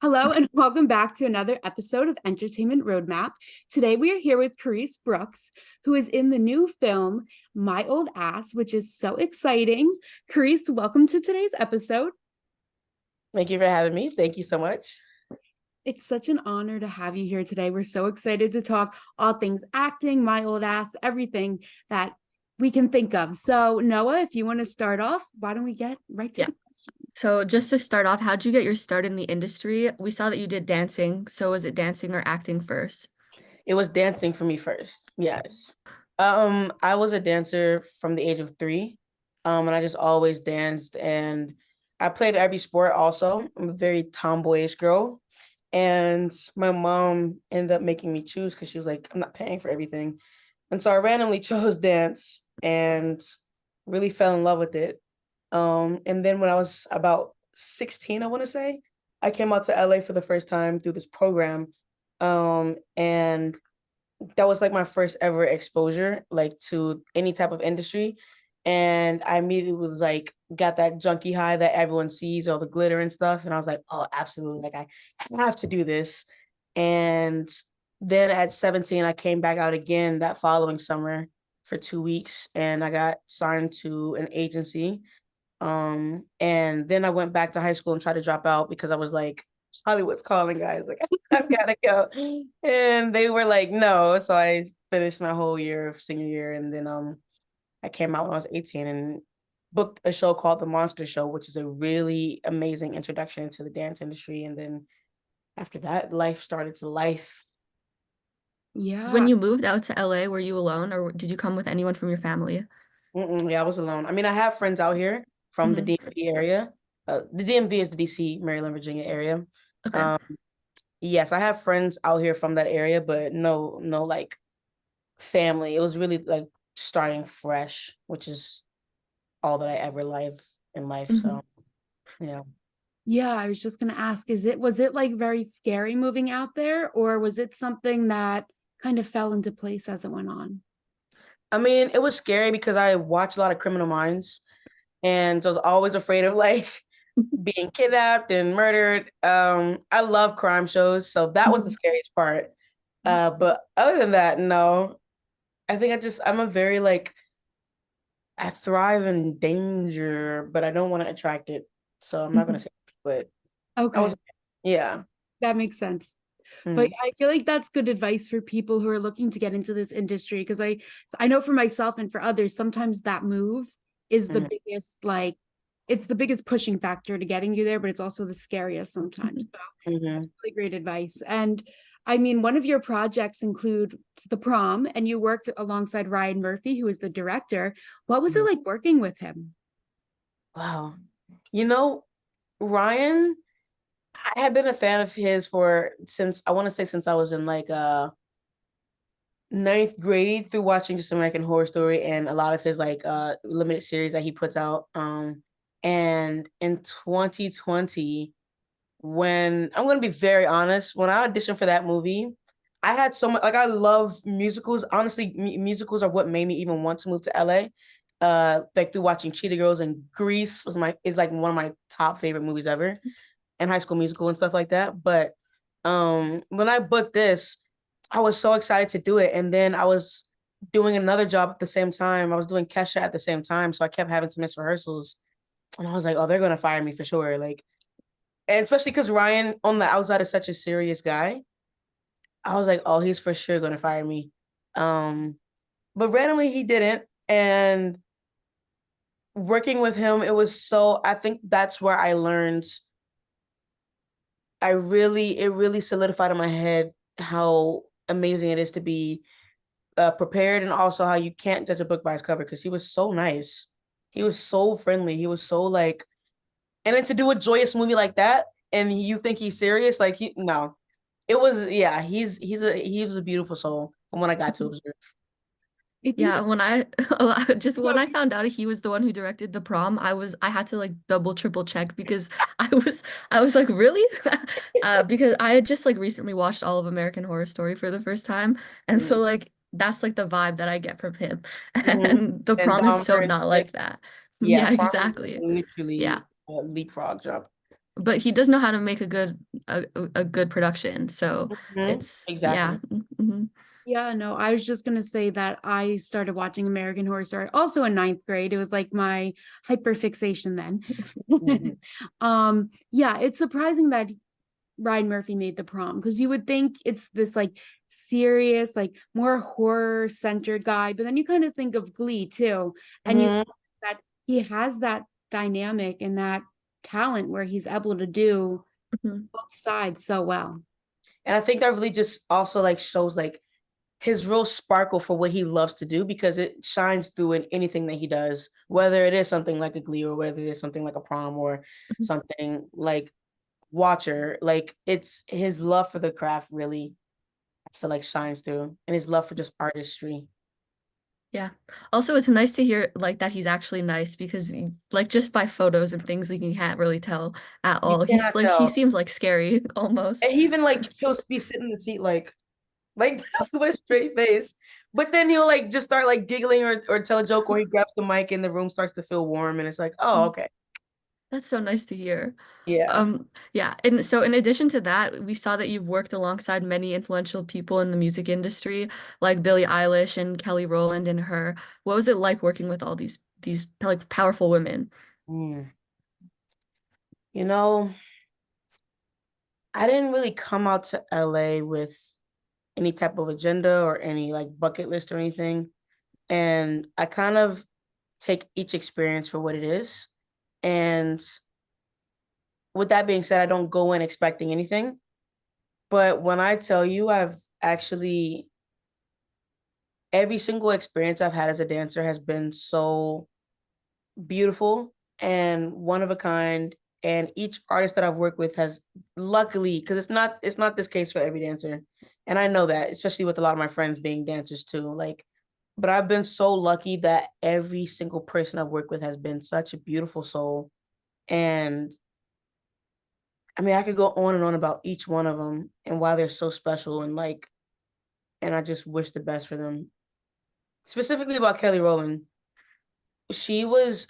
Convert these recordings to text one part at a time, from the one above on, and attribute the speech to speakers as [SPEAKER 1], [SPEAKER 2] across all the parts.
[SPEAKER 1] Hello and welcome back to another episode of Entertainment Roadmap. Today we are here with Kerrice Brooks, who is in the new film My Old Ass, which is so exciting. Kerrice, welcome to today's episode.
[SPEAKER 2] Thank you for having me. Thank you so much.
[SPEAKER 1] It's such an honor to have you here today. We're so excited to talk all things acting, My Old Ass, everything that we can think of. So Noah, if you want to start off, why don't we get right to the question?
[SPEAKER 3] So just to start off, how'd you get your start in the industry? We saw that you did dancing. So was it dancing or acting first?
[SPEAKER 2] It was dancing for me first. Yes. I was a dancer from the age of 3. And I just always danced, and I played every sport also. I'm a very tomboyish girl. And my mom ended up making me choose because she was like, I'm not paying for everything. And so I randomly chose dance and really fell in love with it. And then when I was about 16, I want to say, I came out to LA for the first time through this program. And that was like my first ever exposure, like to any type of industry. And I immediately was like, got that junkie high that everyone sees, all the glitter and stuff. And I was like, oh, absolutely. Like, I have to do this. And then at 17, I came back out again that following summer for 2 weeks, and I got signed to an agency. And then I went back to high school and tried to drop out because I was like, Hollywood's calling, guys. Like, I've got to go. And they were like, no. So I finished my whole year of senior year. And then I came out when I was 18 and booked a show called The Monster Show, which is a really amazing introduction into the dance industry. And then after that, life started to life.
[SPEAKER 1] Yeah.
[SPEAKER 3] When you moved out to LA, were you alone or did you come with anyone from your family?
[SPEAKER 2] Yeah, I was alone. I mean, I have friends out here from the DMV area. The DMV is the DC, Maryland, Virginia area.
[SPEAKER 3] Okay.
[SPEAKER 2] Yes, I have friends out here from that area, but no, like family. It was really like starting fresh, which is all that I ever live in life. So, yeah.
[SPEAKER 1] Yeah, I was just gonna ask, was it like very scary moving out there, or was it something that kind of fell into place as it went on?
[SPEAKER 2] I mean, it was scary because I watched a lot of Criminal Minds, and so I was always afraid of like being kidnapped and murdered. I love crime shows, so that was the scariest part. But other than that, no. I think I'm a very like, I thrive in danger, but I don't want to attract it. So I'm not gonna say, but
[SPEAKER 1] Okay,
[SPEAKER 2] yeah.
[SPEAKER 1] that makes sense. But
[SPEAKER 2] Mhm.
[SPEAKER 1] I feel like that's good advice for people who are looking to get into this industry, because I know for myself and for others, sometimes that move is the
[SPEAKER 2] Mhm.
[SPEAKER 1] biggest, like, it's the biggest pushing factor to getting you there, but it's also the scariest sometimes. So that's
[SPEAKER 2] Mhm.
[SPEAKER 1] really great advice. And I mean, one of your projects include the Prom, and you worked alongside Ryan Murphy, who is the director. What was it
[SPEAKER 2] Mhm.
[SPEAKER 1] like working with him?
[SPEAKER 2] Wow. You know, Ryan, I have been a fan of his for since I want to say since I was in like ninth grade through watching just American Horror Story and a lot of his like limited series that he puts out. And in 2020, when I'm gonna be very honest, when I auditioned for that movie, I had so much like I love musicals. Honestly, musicals are what made me even want to move to LA. Like through watching Cheetah Girls, and Grease is like one of my top favorite movies ever, and High School Musical and stuff like that. But when I booked this, I was so excited to do it, and then I was doing another job at the same time. I was doing Kesha at the same time, so I kept having to miss rehearsals, and I was like, oh, they're gonna fire me for sure. Like, and especially because Ryan on the outside is such a serious guy. I was like, oh, he's for sure gonna fire me. Um, but randomly he didn't. And working with him, I think that's where I learned. It really solidified in my head how amazing it is to be prepared, and also how you can't judge a book by its cover, because he was so nice. He was so friendly. He was so like, and then to do a joyous movie like that, and you think he's serious, like no, it was, yeah, he was a beautiful soul from what I got to observe.
[SPEAKER 1] I think
[SPEAKER 3] Yeah, when I just when I found out he was the one who directed the Prom, I had to like double triple check because I was like, really? Because I had just like recently watched all of American Horror Story for the first time, and so like that's like the vibe that I get from him.
[SPEAKER 2] Mm-hmm.
[SPEAKER 3] And the
[SPEAKER 2] And
[SPEAKER 3] Prom is
[SPEAKER 2] Dom
[SPEAKER 3] so
[SPEAKER 2] Prince,
[SPEAKER 3] not like that.
[SPEAKER 2] yeah,
[SPEAKER 3] Yeah,
[SPEAKER 2] Prom is
[SPEAKER 3] exactly. Yeah.
[SPEAKER 2] literally a leapfrog jump.
[SPEAKER 3] but he does know how to make a good production. So it's
[SPEAKER 2] Exactly.
[SPEAKER 3] yeah. Mhm.
[SPEAKER 1] Yeah, no, I was just gonna say that I started watching American Horror Story also in ninth grade. It was like my hyperfixation then.
[SPEAKER 2] Mhm.
[SPEAKER 1] Yeah, it's surprising that Ryan Murphy made The Prom because you would think it's this like serious, like more horror centered guy, but then you kind of think of Glee too, and you
[SPEAKER 2] Mhm.
[SPEAKER 1] that he has that dynamic and that talent where he's able to do
[SPEAKER 3] Mhm.
[SPEAKER 1] both sides so well.
[SPEAKER 2] And I think that really just also like shows like his real sparkle for what he loves to do because it shines through in anything that he does, whether it is something like a Glee or whether it's something like a Prom or
[SPEAKER 3] Mhm.
[SPEAKER 2] something like Watcher. Like it's his love for the craft really, I feel like shines through, and his love for just artistry.
[SPEAKER 3] Yeah. Also, it's nice to hear like that he's actually nice because like just by photos and things, you can't really tell at
[SPEAKER 2] You
[SPEAKER 3] all. He's
[SPEAKER 2] cannot
[SPEAKER 3] like he
[SPEAKER 2] tell.
[SPEAKER 3] seems like scary
[SPEAKER 2] And
[SPEAKER 3] almost.
[SPEAKER 2] he even like he'll be sitting in the seat like with a straight face. But then he'll like just start like giggling or tell a joke or he grabs the mic and the room starts to feel warm and it's like, oh,
[SPEAKER 3] Mm.
[SPEAKER 2] okay.
[SPEAKER 3] That's so nice to hear.
[SPEAKER 2] Yeah.
[SPEAKER 3] Yeah, and so in addition to that, we saw that you've worked alongside many influential people in the music industry, like Billie Eilish and Kelly Rowland and her. What was it like working with all these like powerful women?
[SPEAKER 2] Mm. You know, I didn't really come out to LA with any type of agenda or any like bucket list or anything. And I kind of take each experience for what it is. And with that being said, I don't go in expecting anything. But when I tell you, I've actually, every single experience I've had as a dancer has been so beautiful and one of a kind. And each artist that I've worked with has luckily, because it's not this case for every dancer. And I know that, especially with a lot of my friends being dancers too. Like, but I've been so lucky that every single person I've worked with has been such a beautiful soul. And I mean, I could go on and on about each one of them and why they're so special and like, and I just wish the best for them. Specifically about Kelly Rowland. She was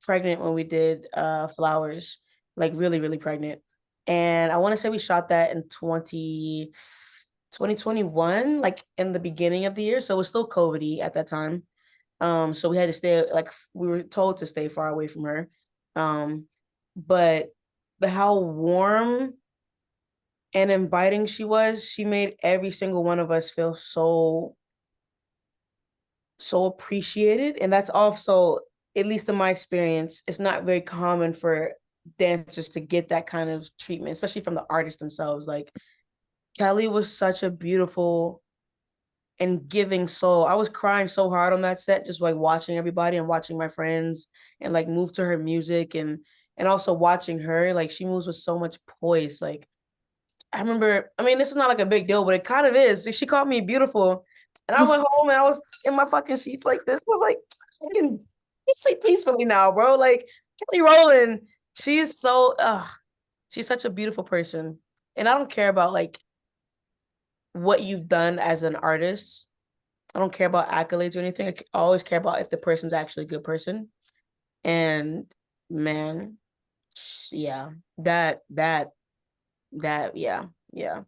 [SPEAKER 2] pregnant when we did Flowers, like really, really pregnant. And I want to say we shot that in 2021, like in the beginning of the year. So it was still COVID at that time. So we had to stay like we were told to stay far away from her. Um, but how warm and inviting she was, she made every single one of us feel so appreciated. And that's also, at least in my experience, it's not very common for dancers to get that kind of treatment, especially from the artists themselves. Like Kelly was such a beautiful and giving soul. I was crying so hard on that set, just like watching everybody and watching my friends and like move to her music and also watching her. Like she moves with so much poise. Like I remember, I mean, this is not like a big deal, but it kind of is. She called me beautiful. And I went home and I was in my fucking sheets like this. I was like, I can sleep peacefully now, bro. Like Kelly Rowland, she's she's such a beautiful person. And I don't care about like what you've done as an artist. I don't care about accolades or anything. I always care about if the person's actually a good person. And man, yeah, yeah, yeah.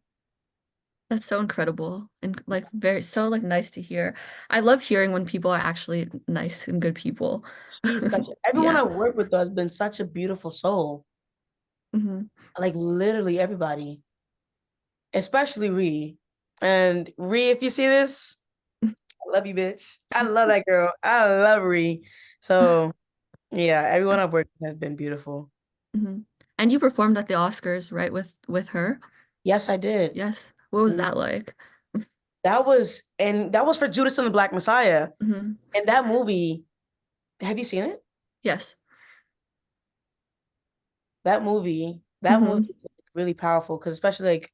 [SPEAKER 3] That's so incredible and like very so like nice to hear. I love hearing when people are actually nice and good people.
[SPEAKER 2] She's such everyone
[SPEAKER 3] Yeah.
[SPEAKER 2] I work with has been such a beautiful soul.
[SPEAKER 3] Hmm.
[SPEAKER 2] Like literally everybody, especially Ree. And Ree, if you see this, I love you, bitch. I love that girl. I love Ree. So yeah, everyone I've worked with has been beautiful.
[SPEAKER 3] Hmm. And you performed at the Oscars, right, with her?
[SPEAKER 2] Yes, I did.
[SPEAKER 3] Yes. What was
[SPEAKER 2] Mhm.
[SPEAKER 3] that like?
[SPEAKER 2] That was for Judas and the Black Messiah.
[SPEAKER 3] Hmm.
[SPEAKER 2] And that movie, have you seen it?
[SPEAKER 3] Yes.
[SPEAKER 2] That movie
[SPEAKER 3] Hmm.
[SPEAKER 2] is really powerful because especially like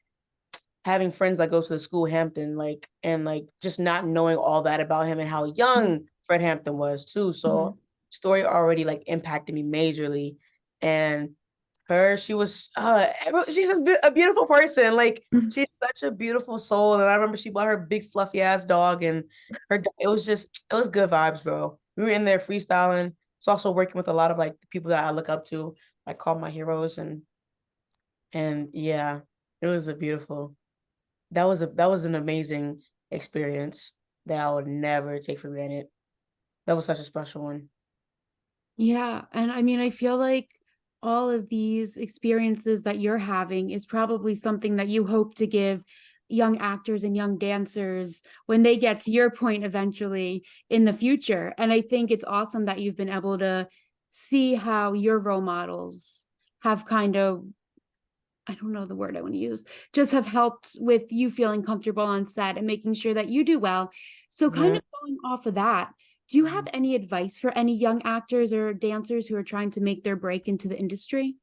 [SPEAKER 2] having friends that go to the school Hampton, like and like just not knowing all that about him and how young Fred Hampton was too.
[SPEAKER 3] Hmm.
[SPEAKER 2] So story already like impacted me majorly. And she was she's just a beautiful person. Like she's such a beautiful soul. And I remember she bought her big fluffy ass dog and it was good vibes, bro. We were in there freestyling. It's also working with a lot of like the people that I look up to, like call my heroes and And yeah, it was a beautiful. That was an amazing experience that I would never take for granted. That was such a special one.
[SPEAKER 1] Yeah, and I mean, I feel like all of these experiences that you're having is probably something that you hope to give young actors and young dancers when they get to your point eventually in the future. And I think it's awesome that you've been able to see how your role models have kind of, I don't know the word I want to use, just have helped with you feeling comfortable on set and making sure that you do well. So, kind
[SPEAKER 2] Mhm.
[SPEAKER 1] of going off of that, do you have any advice for any young actors or dancers who are trying to make their break into the industry?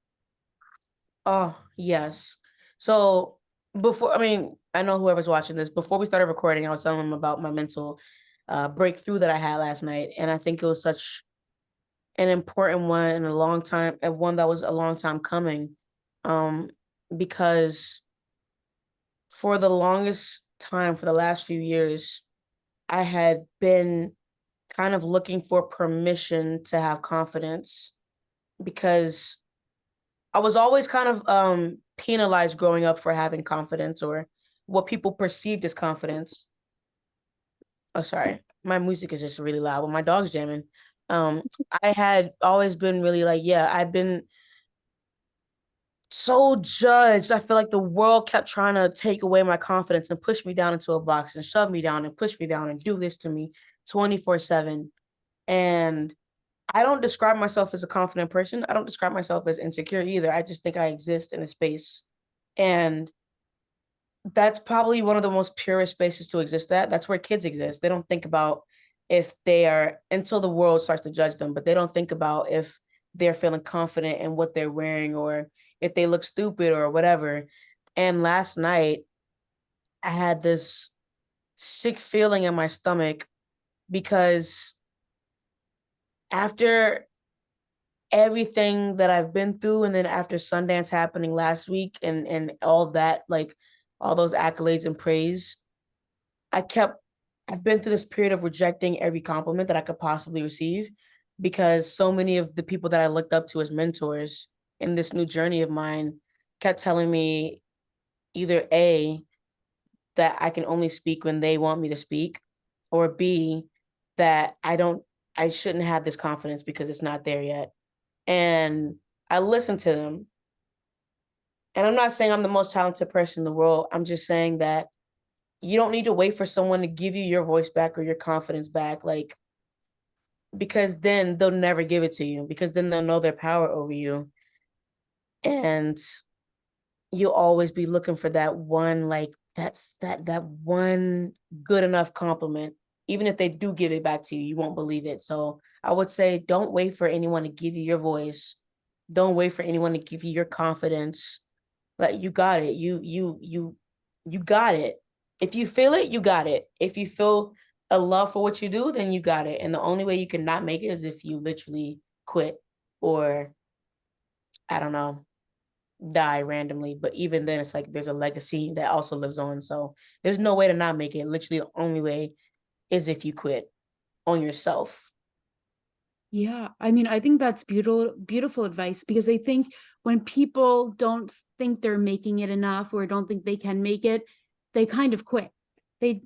[SPEAKER 2] Oh, yes. So before, I mean, I know whoever's watching this, before we started recording, I was telling them about my mental breakthrough that I had last night. And I think it was such an important one and a long time, and one that was a long time coming. Um, because for the longest time, for the last few years, I had been kind of looking for permission to have confidence because I was always kind of penalized growing up for having confidence or what people perceived as confidence. Oh, sorry. My music is just really loud when my dog's jamming. Um, I had always been really like, yeah, I'd been so judged. I feel like the world kept trying to take away my confidence and push me down into a box and shove me down and push me down and do this to me 24/7. And I don't describe myself as a confident person. I don't describe myself as insecure either. I just think I exist in a space. And that's probably one of the most purest spaces to exist at. That's where kids exist. They don't think about if they are until the world starts to judge them, but they don't think about if they're feeling confident in what they're wearing or if they look stupid or whatever. And last night, I had this sick feeling in my stomach because after everything that I've been through, and then after Sundance happening last week and all that, like all those accolades and praise, I kept I've been through this period of rejecting every compliment that I could possibly receive because so many of the people that I looked up to as mentors in this new journey of mine kept telling me either A, that I can only speak when they want me to speak, or B, that I shouldn't have this confidence because it's not there yet. And I listened to them. And I'm not saying I'm the most talented person in the world. I'm just saying that you don't need to wait for someone to give you your voice back or your confidence back. Like, because then they'll never give it to you because then they'll know their power over you. And you'll always be looking for that one, like that one good enough compliment. Even if they do give it back to you, you won't believe it. So I would say don't wait for anyone to give you your voice. Don't wait for anyone to give you your confidence. Like you got it. You got it. If you feel it, you got it. If you feel a love for what you do, then you got it. And the only way you can not make it is if you literally quit or I don't know, die randomly. But even then, it's like there's a legacy that also lives on. So there's no way to not make it. Literally, the only way is if you quit on yourself.
[SPEAKER 1] Yeah, I mean, I think that's beautiful advice because I think when people don't think they're making it enough or don't think they can make it, they kind of quit. They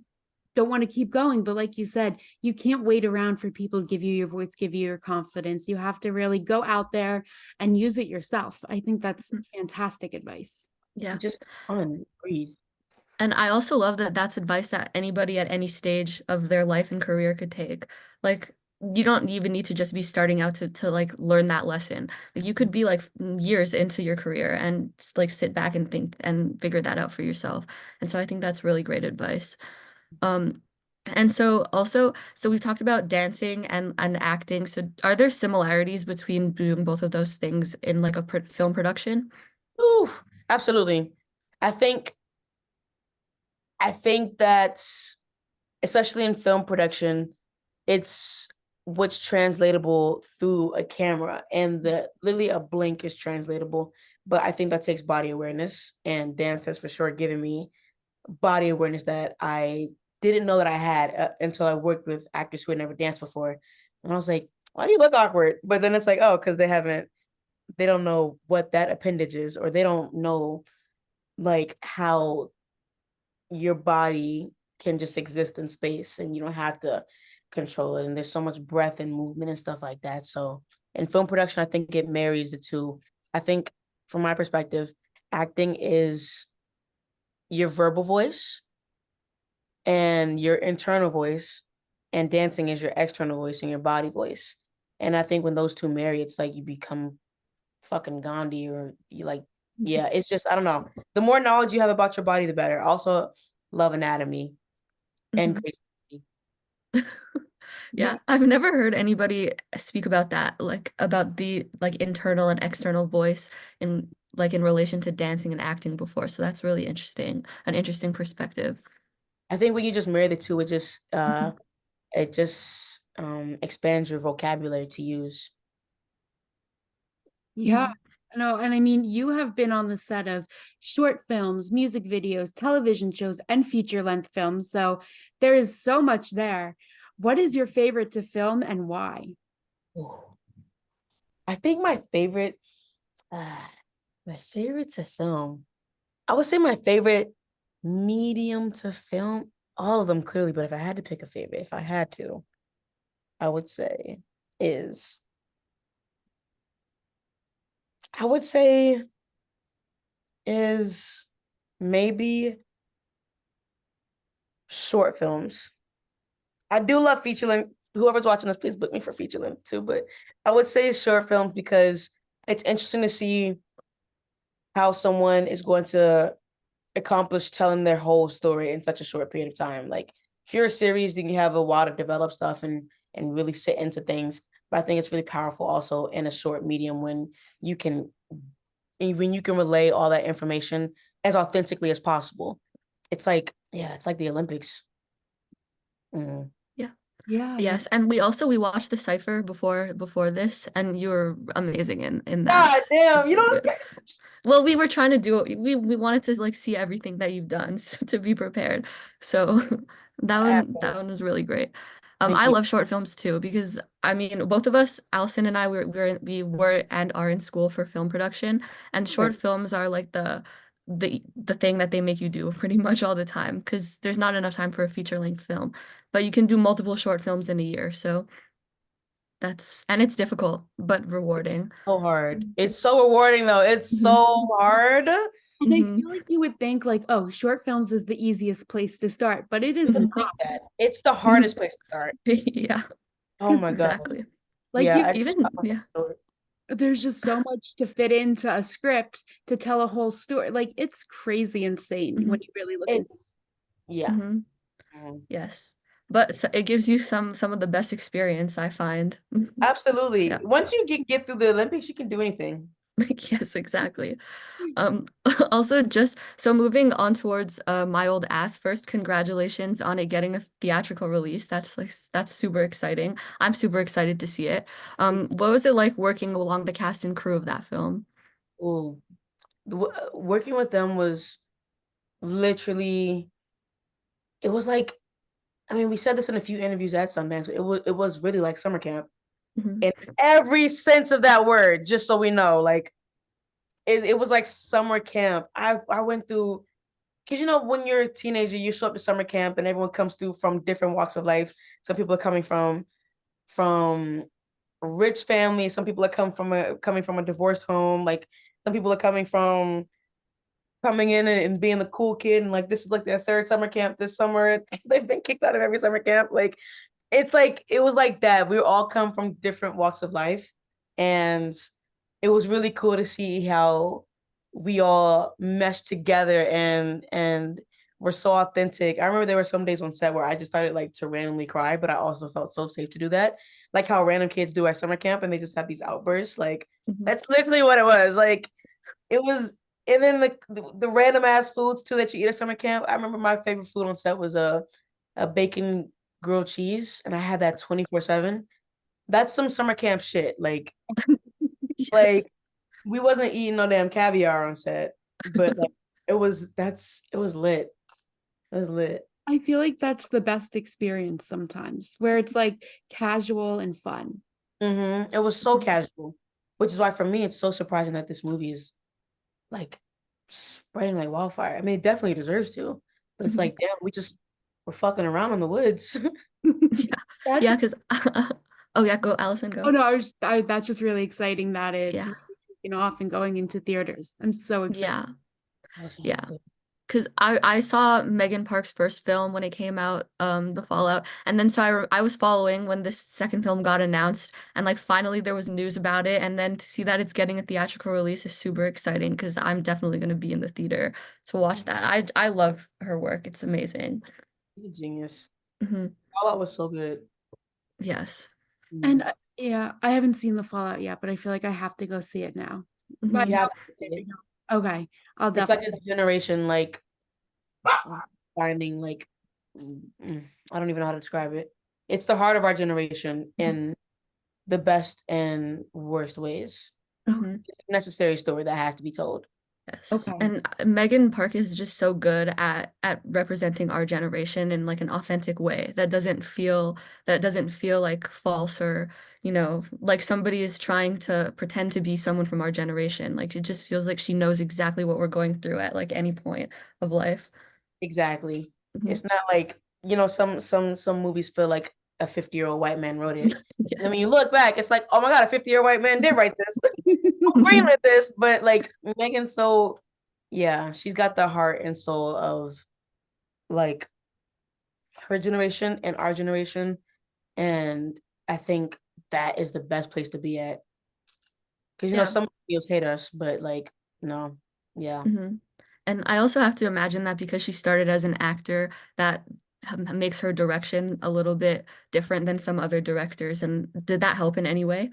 [SPEAKER 1] don't want to keep going. But like you said, you can't wait around for people to give you your voice, give you your confidence. You have to really go out there and use it yourself. I think that's
[SPEAKER 3] Mm.
[SPEAKER 1] fantastic advice.
[SPEAKER 3] Yeah.
[SPEAKER 2] Just fun, breathe.
[SPEAKER 3] And I also love that that's advice that anybody at any stage of their life and career could take. Like, you don't even need to just be starting out to like learn that lesson. Like, you could be like years into your career and like sit back and think and figure that out for yourself. And so I think that's really great advice. Um, and so also, so we've talked about dancing and acting. So are there similarities between doing both of those things in like a film production?
[SPEAKER 2] Oof, absolutely. I think I think that especially in film production, it's what's translatable through a camera and the literally a blink is translatable. But I think that takes body awareness and dance has for sure given me body awareness that I didn't know that I had until I worked with actors who had never danced before. And I was like, why do you look awkward? But then it's like, oh, because they haven't what that appendage is, or they don't know like how your body can just exist in space and you don't have to control it. And there's so much breath and movement and stuff like that. So in film production, I think it marries the two. I think from my perspective, acting is your verbal voice and your internal voice, and dancing is your external voice and your body voice. And I think when those two marry, it's like you become fucking Gandhi, or you like, yeah, it's just, I don't know. The more knowledge you have about your body, the better. Also, love anatomy and
[SPEAKER 3] Mhm.
[SPEAKER 2] creativity.
[SPEAKER 3] Yeah, I've never heard anybody speak about that, like about the like internal and external voice in like in relation to dancing and acting before. So that's really interesting, an interesting perspective.
[SPEAKER 2] I think when you just marry the two,
[SPEAKER 3] Mhm.
[SPEAKER 2] it just expands your vocabulary to use.
[SPEAKER 1] Yeah.
[SPEAKER 3] Mhm.
[SPEAKER 1] No, and I mean, you have been on the set of short films, music videos, television shows, and feature-length films. So there is so much there. What is your favorite to film and why?
[SPEAKER 2] Ooh. I think uh, my favorite to film, I would say my favorite medium to film, all of them clearly, but if I had to pick a favorite, if I had to, I would say is, I would say is maybe short films. I do love feature length. Whoever's watching this, please book me for feature length too. But I would say short films because it's interesting to see how someone is going to accomplish telling their whole story in such a short period of time. Like if you're a series, then you have a while to develop stuff and really sit into things. But I think it's really powerful also in a short medium you can when you can relay all that information as authentically as possible. It's like, yeah, it's like the Olympics. Mm.
[SPEAKER 3] Yeah.
[SPEAKER 1] Yeah, no.
[SPEAKER 3] Yes, and we watched the Cypher before this, and you were amazing in that.
[SPEAKER 2] God damn,
[SPEAKER 3] Just
[SPEAKER 2] you
[SPEAKER 3] so
[SPEAKER 2] know,
[SPEAKER 3] good. Well, we were trying to do it. We wanted to like see everything that you've done to be prepared. So that one was really great.
[SPEAKER 2] thank
[SPEAKER 3] I
[SPEAKER 2] you.
[SPEAKER 3] love short films too because I mean both of us, Alison and I, we were and are in school for film production, and short films are like the thing that they make you do pretty much all the time because there's not enough time for a feature-length film, but you can do multiple short films in a year. So and it's difficult but
[SPEAKER 2] It's
[SPEAKER 3] rewarding.
[SPEAKER 2] so hard. It's so rewarding though. It's
[SPEAKER 3] Mhm.
[SPEAKER 2] so hard.
[SPEAKER 1] And I
[SPEAKER 3] Mhm.
[SPEAKER 1] feel like you would think like, oh, short films is the easiest place to start, but it is
[SPEAKER 2] People
[SPEAKER 1] not,
[SPEAKER 2] think that. It's the hardest place to start.
[SPEAKER 3] Yeah,
[SPEAKER 2] Oh
[SPEAKER 1] because
[SPEAKER 2] my God.
[SPEAKER 3] exactly.
[SPEAKER 1] like
[SPEAKER 2] Yeah,
[SPEAKER 1] you
[SPEAKER 3] Yeah.
[SPEAKER 1] there's just so much to fit into a script to tell a whole story. Like it's crazy insane when
[SPEAKER 3] Hmm.
[SPEAKER 1] you really look into
[SPEAKER 2] it's yeah.
[SPEAKER 3] Hmm.
[SPEAKER 2] Mhm.
[SPEAKER 3] Yes. But it gives you some of the best experience, I find.
[SPEAKER 2] Absolutely.
[SPEAKER 3] Yeah.
[SPEAKER 2] Once you get through the Olympics, you can do anything.
[SPEAKER 3] Like, yes, exactly. Um, also just so moving on towards My Old Ass, first, congratulations on it getting a theatrical release. That's super exciting. I'm super excited to see it. What was it like working along the cast and crew of that film?
[SPEAKER 2] Ooh. Working with them was literally, it was like, I mean, we said this in a few interviews at Sundance. It was really like summer camp
[SPEAKER 3] Hmm.
[SPEAKER 2] in every sense of that word, just so we know. Like it was like summer camp. I went through, because when you're a teenager, you show up to summer camp and everyone comes through from different walks of life. Some people are coming from rich families, some people are coming from a divorced home, like some people are coming in and being the cool kid, and like this is like their third summer camp this summer. They've been kicked out of every summer camp. Like it was like that. We all come from different walks of life, and it was really cool to see how we all meshed together and were so authentic. I remember there were some days on set where I just started like to randomly cry, but I also felt so safe to do that. Like how random kids do at summer camp and they just have these outbursts. Like
[SPEAKER 3] Hmm.
[SPEAKER 2] that's literally what it was. Like it was, and then the random ass foods too that you eat at summer camp. I remember my favorite food on set was a bacon grilled cheese, and I had that 24/7. That's some summer camp shit. Like
[SPEAKER 3] Yes.
[SPEAKER 2] we wasn't eating no damn caviar on set, but like it was lit. It was lit.
[SPEAKER 1] I feel like that's the best experience sometimes, where it's like casual and fun.
[SPEAKER 2] It was so
[SPEAKER 3] Mhm.
[SPEAKER 2] casual. which is why for me it's so surprising that this movie is like spreading like wildfire. I mean, it definitely deserves to, but it's like, damn, we're fucking around in the woods.
[SPEAKER 3] Yeah, yeah,
[SPEAKER 1] That's
[SPEAKER 3] because oh yeah, go Allison,
[SPEAKER 1] oh
[SPEAKER 3] go.
[SPEAKER 1] no, that's just really exciting that it's
[SPEAKER 3] Yeah,
[SPEAKER 1] really taking off and going into theaters. I'm so excited.
[SPEAKER 3] yeah,
[SPEAKER 2] Awesome.
[SPEAKER 3] yeah. Because I saw Megan Park's first film when it came out, The Fallout, and then so I was following when this second film got announced, and like finally there was news about it, and then to see that it's getting a theatrical release is super exciting because I'm definitely going to be in the theater to watch that. I love her work; it's amazing.
[SPEAKER 2] He's a genius.
[SPEAKER 3] Hmm.
[SPEAKER 2] Fallout was so good.
[SPEAKER 3] Yes.
[SPEAKER 1] And
[SPEAKER 2] Mm.
[SPEAKER 1] yeah, I haven't seen the Fallout yet, but I feel like I have to go see it now. But
[SPEAKER 2] You
[SPEAKER 3] Hmm.
[SPEAKER 2] have to see it.
[SPEAKER 1] okay, I'll
[SPEAKER 2] It's like
[SPEAKER 1] definitely.
[SPEAKER 2] a generation like finding like I don't even know how to describe it. It's the heart of our generation in the best and worst ways.
[SPEAKER 3] Hmm.
[SPEAKER 2] It's a necessary story that has to be told.
[SPEAKER 3] Yes.
[SPEAKER 1] Okay.
[SPEAKER 3] And Megan Park is just so good at representing our generation in like an authentic way that doesn't feel like false or, like somebody is trying to pretend to be someone from our generation. Like it just feels like she knows exactly what we're going through at like any point of life.
[SPEAKER 2] Exactly.
[SPEAKER 3] Mhm.
[SPEAKER 2] It's not like, some movies feel like a 50-year-old white man wrote it. And then when
[SPEAKER 3] Yes.
[SPEAKER 2] you look back, it's like, oh my God, a 50-year white man did write this. I'm agreeing with this, but like Megan's so, yeah, she's got the heart and soul of like her generation and our generation. And I think that is the best place to be at. Because,
[SPEAKER 3] Yeah.
[SPEAKER 2] some studios hate us, but like, no, yeah.
[SPEAKER 3] Hmm. And I also have to imagine that because she started as an actor, that makes her direction a little bit different than some other directors. And did that help in any way?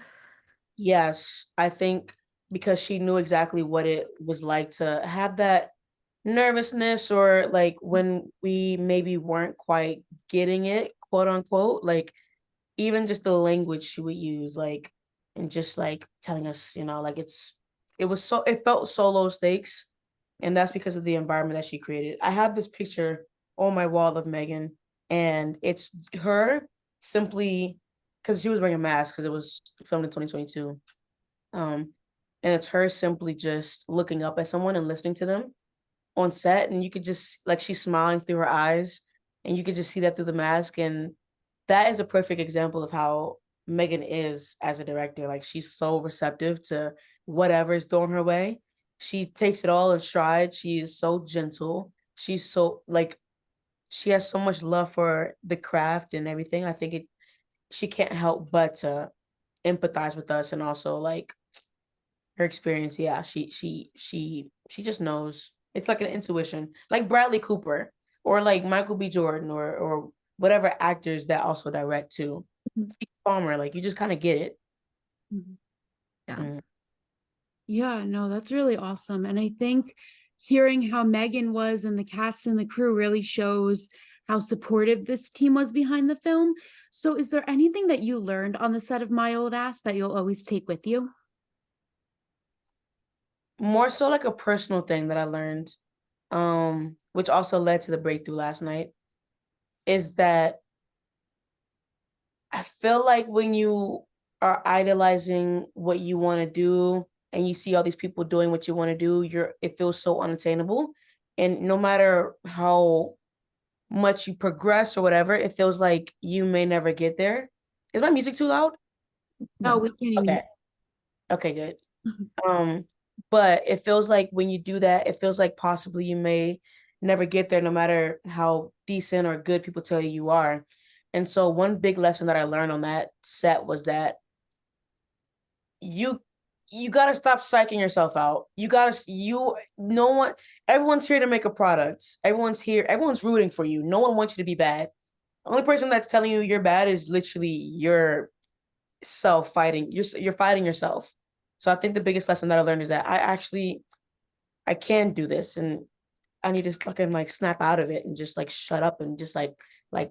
[SPEAKER 2] Yes, I think because she knew exactly what it was like to have that nervousness or like when we maybe weren't quite getting it, quote unquote, like even just the language she would use, like, and just like telling us, like it felt so low stakes. And that's because of the environment that she created. I have this picture on my wall of Megan, and it's her simply because she was wearing a mask because it was filmed in 2022. Um, and it's her simply just looking up at someone and listening to them on set, and you could just like she's smiling through her eyes, and you could just see that through the mask, and that is a perfect example of how Megan is as a director. Like she's so receptive to whatever's thrown her way. She takes it all in stride. She is so gentle. She's so like she has so much love for the craft and everything. I think she can't help but to empathize with us, and also like her experience. Yeah, she just knows. It's like an intuition, like Bradley Cooper or like Michael B. Jordan or whatever actors that also direct too.
[SPEAKER 3] Mhm.
[SPEAKER 2] Keith Palmer, like you just kind of get it.
[SPEAKER 1] Mhm.
[SPEAKER 3] Yeah.
[SPEAKER 2] Mm.
[SPEAKER 1] Yeah, no, that's really awesome. And I think hearing how Megan was and the cast and the crew really shows how supportive this team was behind the film. So, is there anything that you learned on the set of My Old Ass that you'll always take with you?
[SPEAKER 2] More so like a personal thing that I learned, which also led to the breakthrough last night, is that I feel like when you are idolizing what you want to do and you see all these people doing what you want to do, it feels so unattainable. And no matter how much you progress or whatever, it feels like you may never get there. Is my music too loud?
[SPEAKER 1] No,
[SPEAKER 3] No.
[SPEAKER 1] we can't even.
[SPEAKER 2] Okay. Okay, good. Um, but it feels like when you do that, it feels like possibly you may never get there, no matter how decent or good people tell you you are. And so one big lesson that I learned on that set was that you you gotta stop psyching yourself out. You gotta you no one everyone's here to make a product. Everyone's rooting for you. No one wants you to be bad. The only person that's telling you you're bad is literally your self fighting. You're fighting yourself. So I think the biggest lesson that I learned is that I can do this, and I need to fucking like snap out of it and just like shut up and just like like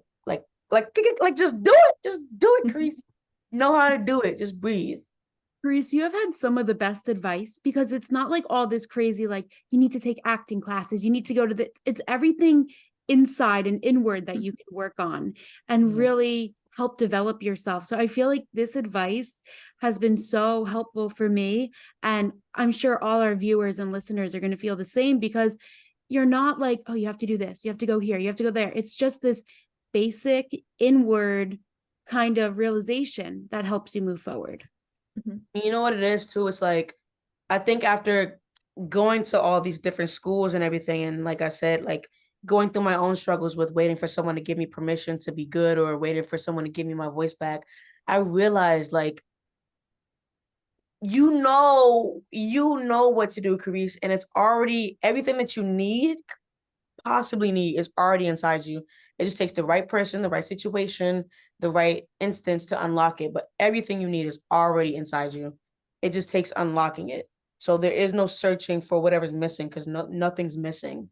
[SPEAKER 2] like just do it. Just do it,
[SPEAKER 3] Mhm.
[SPEAKER 2] Crease. Know how to do it. Just breathe.
[SPEAKER 1] Reese, you have had some of the best advice because it's not like all this crazy, like you need to take acting classes, you need to go to it's everything inside and inward that you can work on and
[SPEAKER 2] Mhm.
[SPEAKER 1] really help develop yourself. So I feel like this advice has been so helpful for me. And I'm sure all our viewers and listeners are going to feel the same, because you're not like, oh, you have to do this, you have to go here, you have to go there. It's just this basic inward kind of realization that helps you move forward.
[SPEAKER 2] You know what it is too? It's like, I think after going to all these different schools and everything, and like I said, like going through my own struggles with waiting for someone to give me permission to be good, or waiting for someone to give me my voice back, I realized, like, you know what to do, Kerrice, and it's already, everything that you possibly need is already inside you. It just takes the right person, the right situation, the right instance to unlock it. But everything you need is already inside you. It just takes unlocking it. So there is no searching for whatever's missing, because nothing's missing.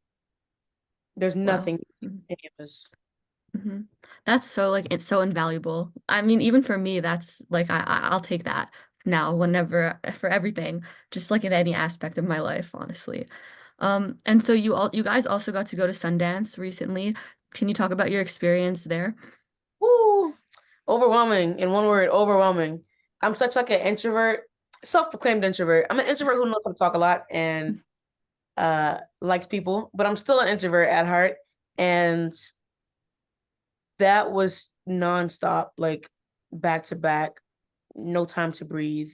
[SPEAKER 2] There's
[SPEAKER 3] Wow.
[SPEAKER 2] nothing missing in any of us.
[SPEAKER 3] That's so like, it's so invaluable. I mean, even for me, that's like I'll take that now whenever, for everything, just like in any aspect of my life, honestly. And so you guys also got to go to Sundance recently. Can you talk about your experience there?
[SPEAKER 2] Woo! Overwhelming. In one word, overwhelming. I'm such like an introvert, self-proclaimed introvert. I'm an introvert who knows how to talk a lot and likes people, but I'm still an introvert at heart. And that was nonstop, like back to back, no time to breathe.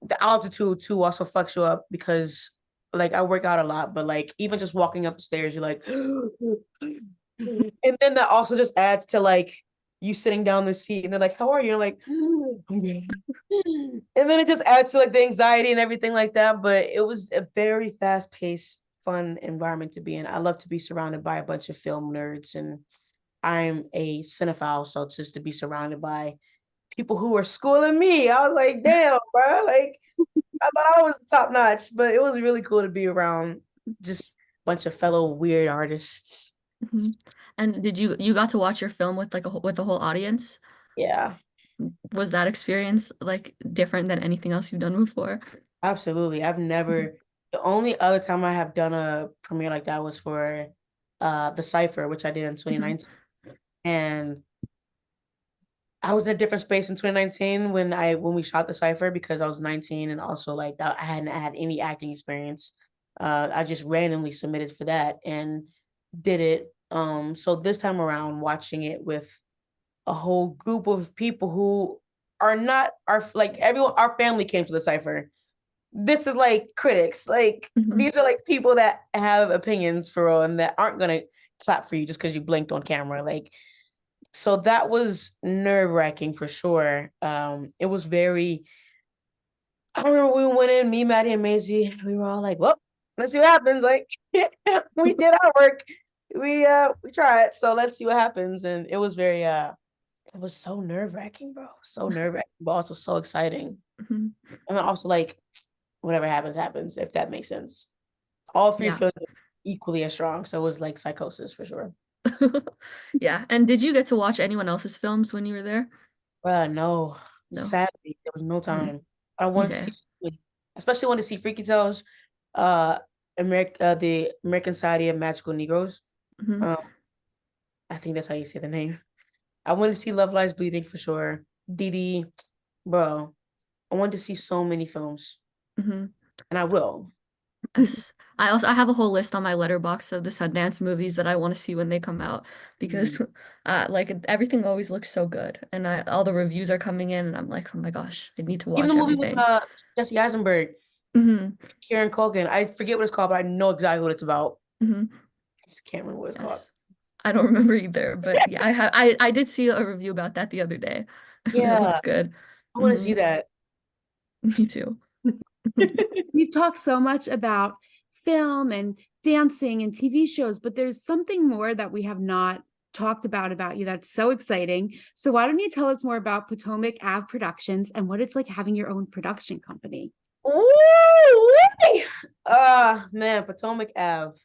[SPEAKER 2] The altitude too also fucks you up, because like I work out a lot, but like even just walking up the stairs, you're like, and then that also just adds to like you sitting down in the seat and they're like, how are you? I'm like, I'm good. And then it just adds to like the anxiety and everything like that. But it was a very fast-paced, fun environment to be in. I love to be surrounded by a bunch of film nerds, and I'm a cinephile, so just to be surrounded by people who are schooling me, I was like, damn, bro, like I thought I was top notch, but it was really cool to be around just a bunch of fellow weird artists.
[SPEAKER 3] And did you got to watch your film with like with the whole audience?
[SPEAKER 2] Yeah,
[SPEAKER 3] Was that experience like different than anything else you've done before?
[SPEAKER 2] absolutely. The only other time I have done a premiere like that was for The Cipher, which I did in 2019. And I was in a different space in 2019 when we shot The Cipher, because I was 19, and also like that I hadn't had any acting experience. I just randomly submitted for that and did it. So this time around, watching it with a whole group of people who are not like everyone, our family came to The Cipher. This is like critics, like these are like people that have opinions for real and that aren't gonna clap for you just because you blinked on camera. Like, so that was nerve-wracking for sure. It was very, I remember we went in, me, Maddie, and Maisie, we were all like, well, let's see what happens. Like, we did our work. We tried, so let's see what happens. And it was very it was so nerve-wracking, bro. So nerve-wracking, but also so exciting. And then also like whatever happens, happens, if that makes sense. All three
[SPEAKER 3] Yeah.
[SPEAKER 2] feels equally as strong. So it was like psychosis for sure.
[SPEAKER 3] Yeah. And did you get to watch anyone else's films when you were there?
[SPEAKER 2] No.
[SPEAKER 3] No.
[SPEAKER 2] Sadly, there was no time. I wanted to see, especially wanted to see Freaky Tales, the American Society of Magical Negroes. I think that's how you say the name. I wanted to see Love Lies Bleeding for sure. Dee, bro. I wanted to see so many films, and I will.
[SPEAKER 3] Yes. I have a whole list on my letterbox of the Sundance movies that I want to see when they come out, because like everything always looks so good, and all the reviews are coming in and I'm like, oh my gosh, I need to
[SPEAKER 2] Even
[SPEAKER 3] watch
[SPEAKER 2] the movie with
[SPEAKER 3] everything.
[SPEAKER 2] Jesse Eisenberg, Kieran Culkin. I forget what it's called, but I know exactly what it's about. I just can't remember what it's called.
[SPEAKER 3] I don't remember either, but yeah, I did see a review about that the other day.
[SPEAKER 2] Yeah,
[SPEAKER 3] It looks good.
[SPEAKER 2] I want to see that.
[SPEAKER 3] Me too.
[SPEAKER 1] We've talked so much about film and dancing and TV shows, but there's something more that we have not talked about you that's so exciting. So why don't you tell us more about POTOMAC Ave Productions and what it's like having your own production company?
[SPEAKER 2] Ooh, man, POTOMAC Ave.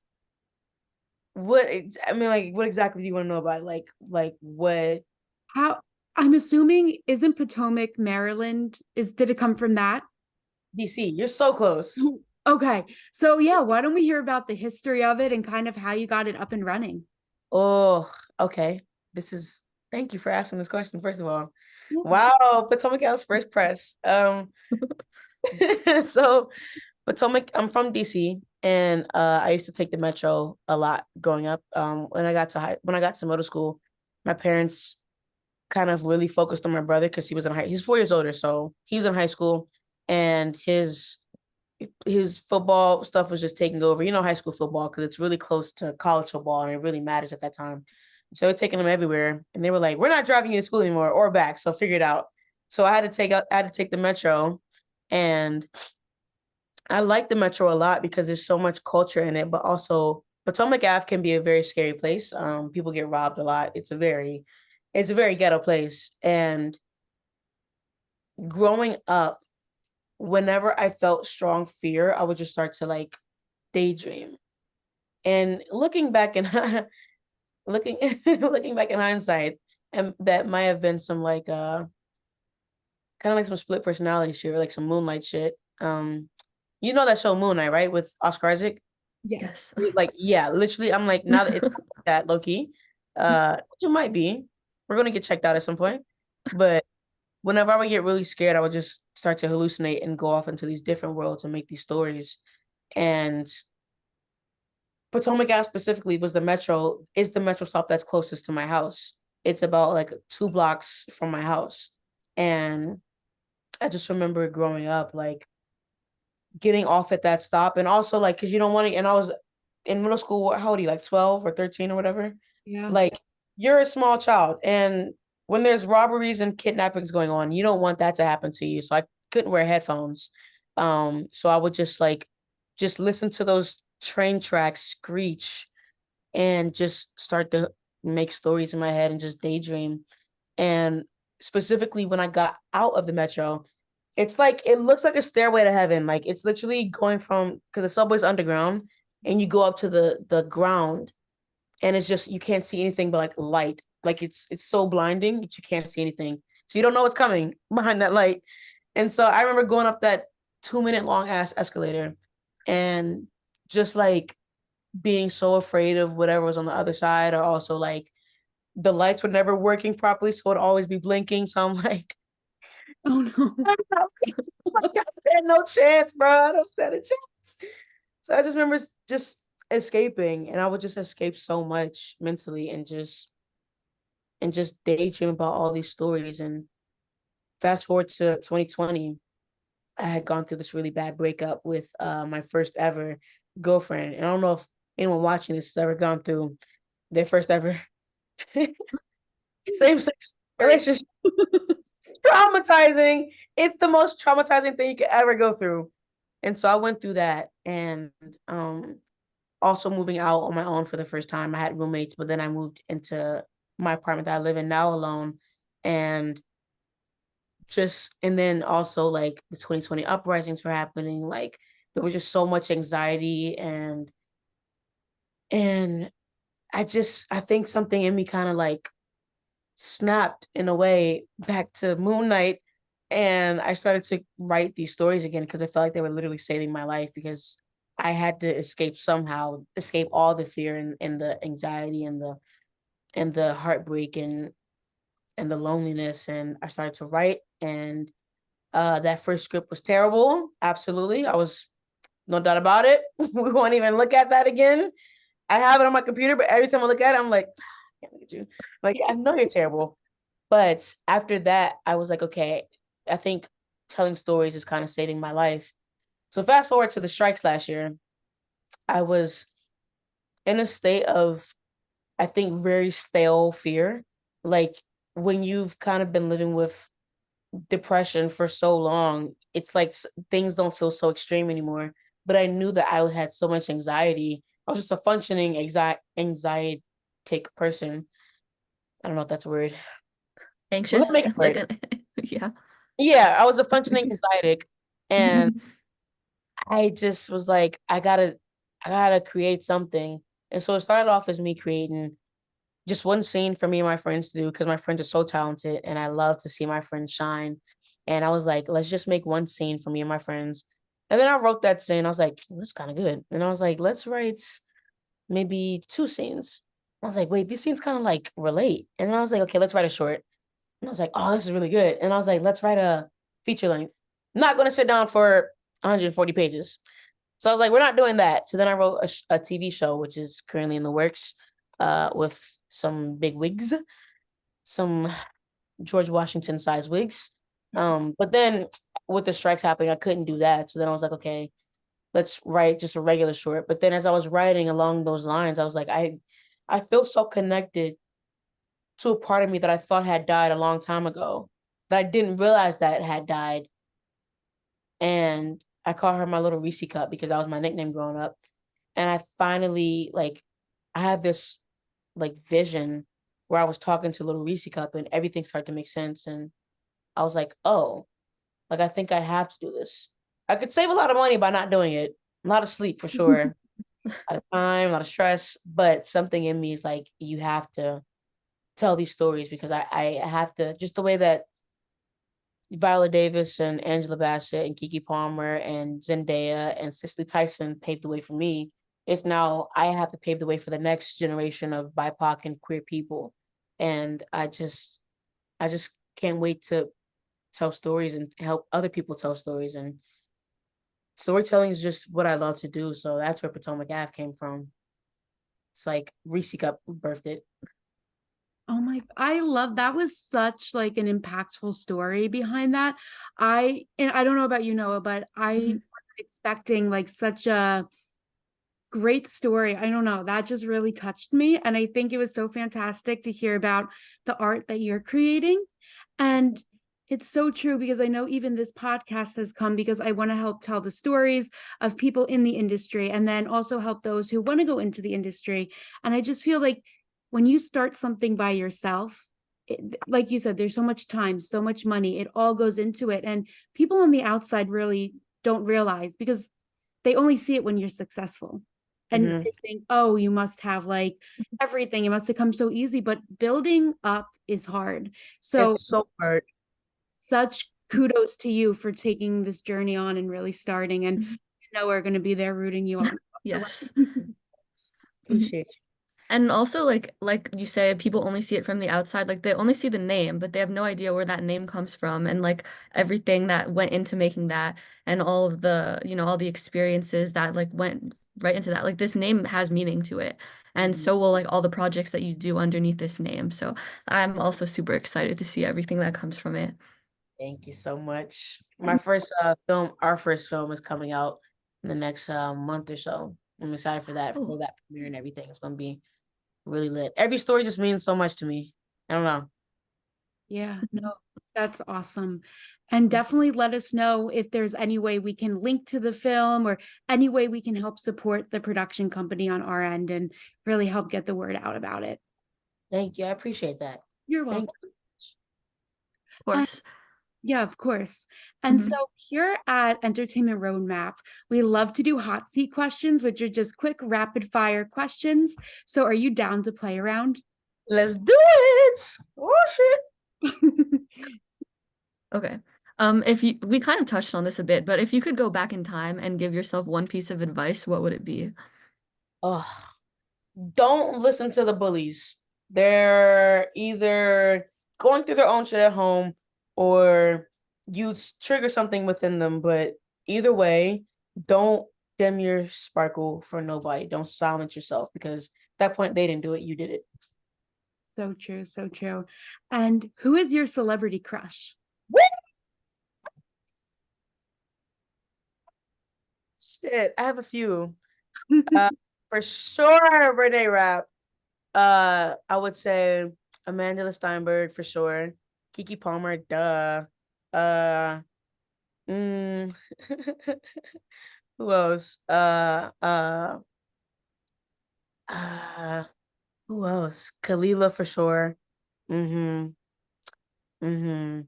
[SPEAKER 2] What exactly do you want to know about? Like what?
[SPEAKER 1] How, I'm assuming, isn't POTOMAC Maryland? Did it come from that?
[SPEAKER 2] DC, you're so close.
[SPEAKER 1] Okay. So yeah, why don't we hear about the history of it and kind of how you got it up and running?
[SPEAKER 2] Oh, okay. This is Thank you for asking this question, first of all.
[SPEAKER 1] Yeah.
[SPEAKER 2] Wow, Potomac House first press. So Potomac, I'm from DC, and I used to take the metro a lot growing up. When I got to middle school, my parents kind of really focused on my brother because he's 4 years older, so he was in high school, and his football stuff was just taking over. You know, high school football because it's really close to college football and it really matters at that time. So they're taking him everywhere, and they were like, "We're not driving you to school anymore or back." So figure it out. So I had to take the metro, and I like the metro a lot because there's so much culture in it, but also Potomac Ave can be a very scary place. People get robbed a lot. It's a very ghetto place. And growing up, whenever I felt strong fear, I would just start to like daydream. And looking back in looking looking back in hindsight, and that might have been some like kind of like some split personality shit or like some moonlight shit. You know that show Moonlight, right? With Oscar Isaac?
[SPEAKER 3] Yes.
[SPEAKER 2] Like, yeah, literally, I'm like, now that it's like that low key, which it might be. We're gonna get checked out at some point. But whenever I would get really scared, I would just start to hallucinate and go off into these different worlds and make these stories. And Potomac Ave specifically is the metro stop that's closest to my house. It's about like 2 blocks from my house. And I just remember growing up, like getting off at that stop, and also like because you don't want to. And I was in middle school. How old are you? Like 12 or 13 or whatever.
[SPEAKER 1] Yeah.
[SPEAKER 2] Like you're a small child, and when there's robberies and kidnappings going on, you don't want that to happen to you. So I couldn't wear headphones. So I would just listen to those train tracks screech and just start to make stories in my head and just daydream. And specifically when I got out of the metro, it's like it looks like a stairway to heaven. Like it's literally going from because the subway's underground and you go up to the ground and it's just you can't see anything but like light. Like it's so blinding that you can't see anything. So you don't know what's coming behind that light. And so I remember going up that 2 minute long ass escalator and just like being so afraid of whatever was on the other side, or also like the lights were never working properly, so it'd always be blinking. So I'm like,
[SPEAKER 1] Oh no.
[SPEAKER 2] I stand no chance, bro. I don't stand a chance. So I just remember just escaping, and I would just escape so much mentally, and just daydream about all these stories. And fast forward to 2020, I had gone through this really bad breakup with my first ever girlfriend, and I don't know if anyone watching this has ever gone through their first ever same sex relationship. Traumatizing. It's the most traumatizing thing you could ever go through. And so I went through that, and also moving out on my own for the first time. I had roommates, but then I moved into my apartment that I live in now alone. And and then also like the 2020 uprisings were happening. Like there was just so much anxiety, and I think something in me kind of like snapped in a way back to Moon Knight, and I started to write these stories again because I felt like they were literally saving my life because I had to escape all the fear and the anxiety and the heartbreak and the loneliness. And I started to write, and that first script was terrible. Absolutely. I was no doubt about it. We won't even look at that again. I have it on my computer, but every time I look at it, I'm like, I can't look at you. Like, I know you're terrible. But after that, I was like, okay, I think telling stories is kind of saving my life. So fast forward to the strikes last year, I was in a state of, I think, very stale fear. Like when you've kind of been living with depression for so long, it's like things don't feel so extreme anymore. But I knew that I had so much anxiety. I was just a functioning anxiety person. I don't know if that's a word. Well, let's
[SPEAKER 3] Anxious
[SPEAKER 2] make it a
[SPEAKER 3] like
[SPEAKER 2] word.
[SPEAKER 3] yeah.
[SPEAKER 2] Yeah, I was a functioning anxiety, and I just was like, I gotta create something. And so it started off as me creating just one scene for me and my friends to do because my friends are so talented and I love to see my friends shine. And I was like, let's just make one scene for me and my friends. And then I wrote that scene. I was like, that's kind of good. And I was like, let's write maybe 2 scenes. I was like, wait, these scenes kind of like relate. And then I was like, okay, let's write a short. And I was like, oh, this is really good. And I was like, let's write a feature length. I'm not going to sit down for 140 pages. So I was like, we're not doing that. So then I wrote a TV show, which is currently in the works, with some big wigs, some George Washington size wigs. But then with the strikes happening, I couldn't do that. So then I was like, okay, let's write just a regular short. But then as I was writing along those lines, I was like, I feel so connected to a part of me that I thought had died a long time ago, that I didn't realize that had died. And I call her my little Reese cup because that was my nickname growing up. And I finally I had this like vision where I was talking to little Reese cup and everything started to make sense. And I was like, oh, like I think I have to do this. I could save a lot of money by not doing it. A lot of sleep for sure. A lot of time, a lot of stress, but something in me is like, you have to tell these stories because I have to, just the way that Viola Davis and Angela Bassett and Keke Palmer and Zendaya and Cicely Tyson paved the way for me. It's now I have to pave the way for the next generation of BIPOC and queer people. And I just can't wait to tell stories and help other people tell stories. And storytelling is just what I love to do. So that's where Potomac Ave came from. It's like Reese Cup birthed it.
[SPEAKER 1] Oh my, I love that was such like an impactful story behind that. And I don't know about you, Noah, but I wasn't expecting like such a great story. I don't know, that just really touched me. And I think it was so fantastic to hear about the art that you're creating. And it's so true because I know even this podcast has come because I want to help tell the stories of people in the industry and then also help those who want to go into the industry. And I just feel like when you start something by yourself, like you said, there's so much time, so much money, it all goes into it. And people on the outside really don't realize because they only see it when you're successful. And they think, oh, you must have like everything. It must have come so easy, but building up is hard. So
[SPEAKER 2] It's so hard.
[SPEAKER 1] such kudos to you for taking this journey on and really starting. And you know we're going to be there rooting you on.
[SPEAKER 3] Yes.
[SPEAKER 2] Appreciate you.
[SPEAKER 3] And also like you say, people only see it from the outside. Like they only see the name, but they have no idea where that name comes from and like everything that went into making that and all of the, all the experiences that like went right into that. Like this name has meaning to it. And so will like all the projects that you do underneath this name. So I'm also super excited to see everything that comes from it.
[SPEAKER 2] Thank you so much. My first our first film is coming out in the next month or so. I'm excited for that,
[SPEAKER 3] Oh.
[SPEAKER 2] for that premiere and everything. It's gonna be really lit. Every story just means so much to me. I don't know.
[SPEAKER 1] Yeah, no, that's awesome. And definitely let us know if there's any way we can link to the film or any way we can help support the production company on our end and really help get the word out about it.
[SPEAKER 2] Thank you. I appreciate that.
[SPEAKER 1] You're
[SPEAKER 2] Thank
[SPEAKER 1] welcome.
[SPEAKER 2] you.
[SPEAKER 3] Of course.
[SPEAKER 1] Yeah, of course. And so
[SPEAKER 3] Mhm.
[SPEAKER 1] here at Entertainment Roadmap, we love to do hot seat questions, which are just quick rapid fire questions. So are you down to play around?
[SPEAKER 2] Let's do it. Oh shit.
[SPEAKER 3] Okay. If you we kind of touched on this a bit, but if you could go back in time and give yourself one piece of advice, what would it be?
[SPEAKER 2] Oh, don't listen to the bullies. They're either going through their own shit at home or you trigger something within them. But either way, don't dim your sparkle for nobody. Don't silence yourself because at that point they didn't do it. You did it.
[SPEAKER 1] So true, so true. And who is your celebrity crush?
[SPEAKER 2] Shit, I have a few. For sure, Renee Rapp. I would say Amanda Steinberg for sure. Keke Palmer, duh. Uh, mm, who else? Uh, who else? Kalila for sure. Mm-hmm. Mm-hmm.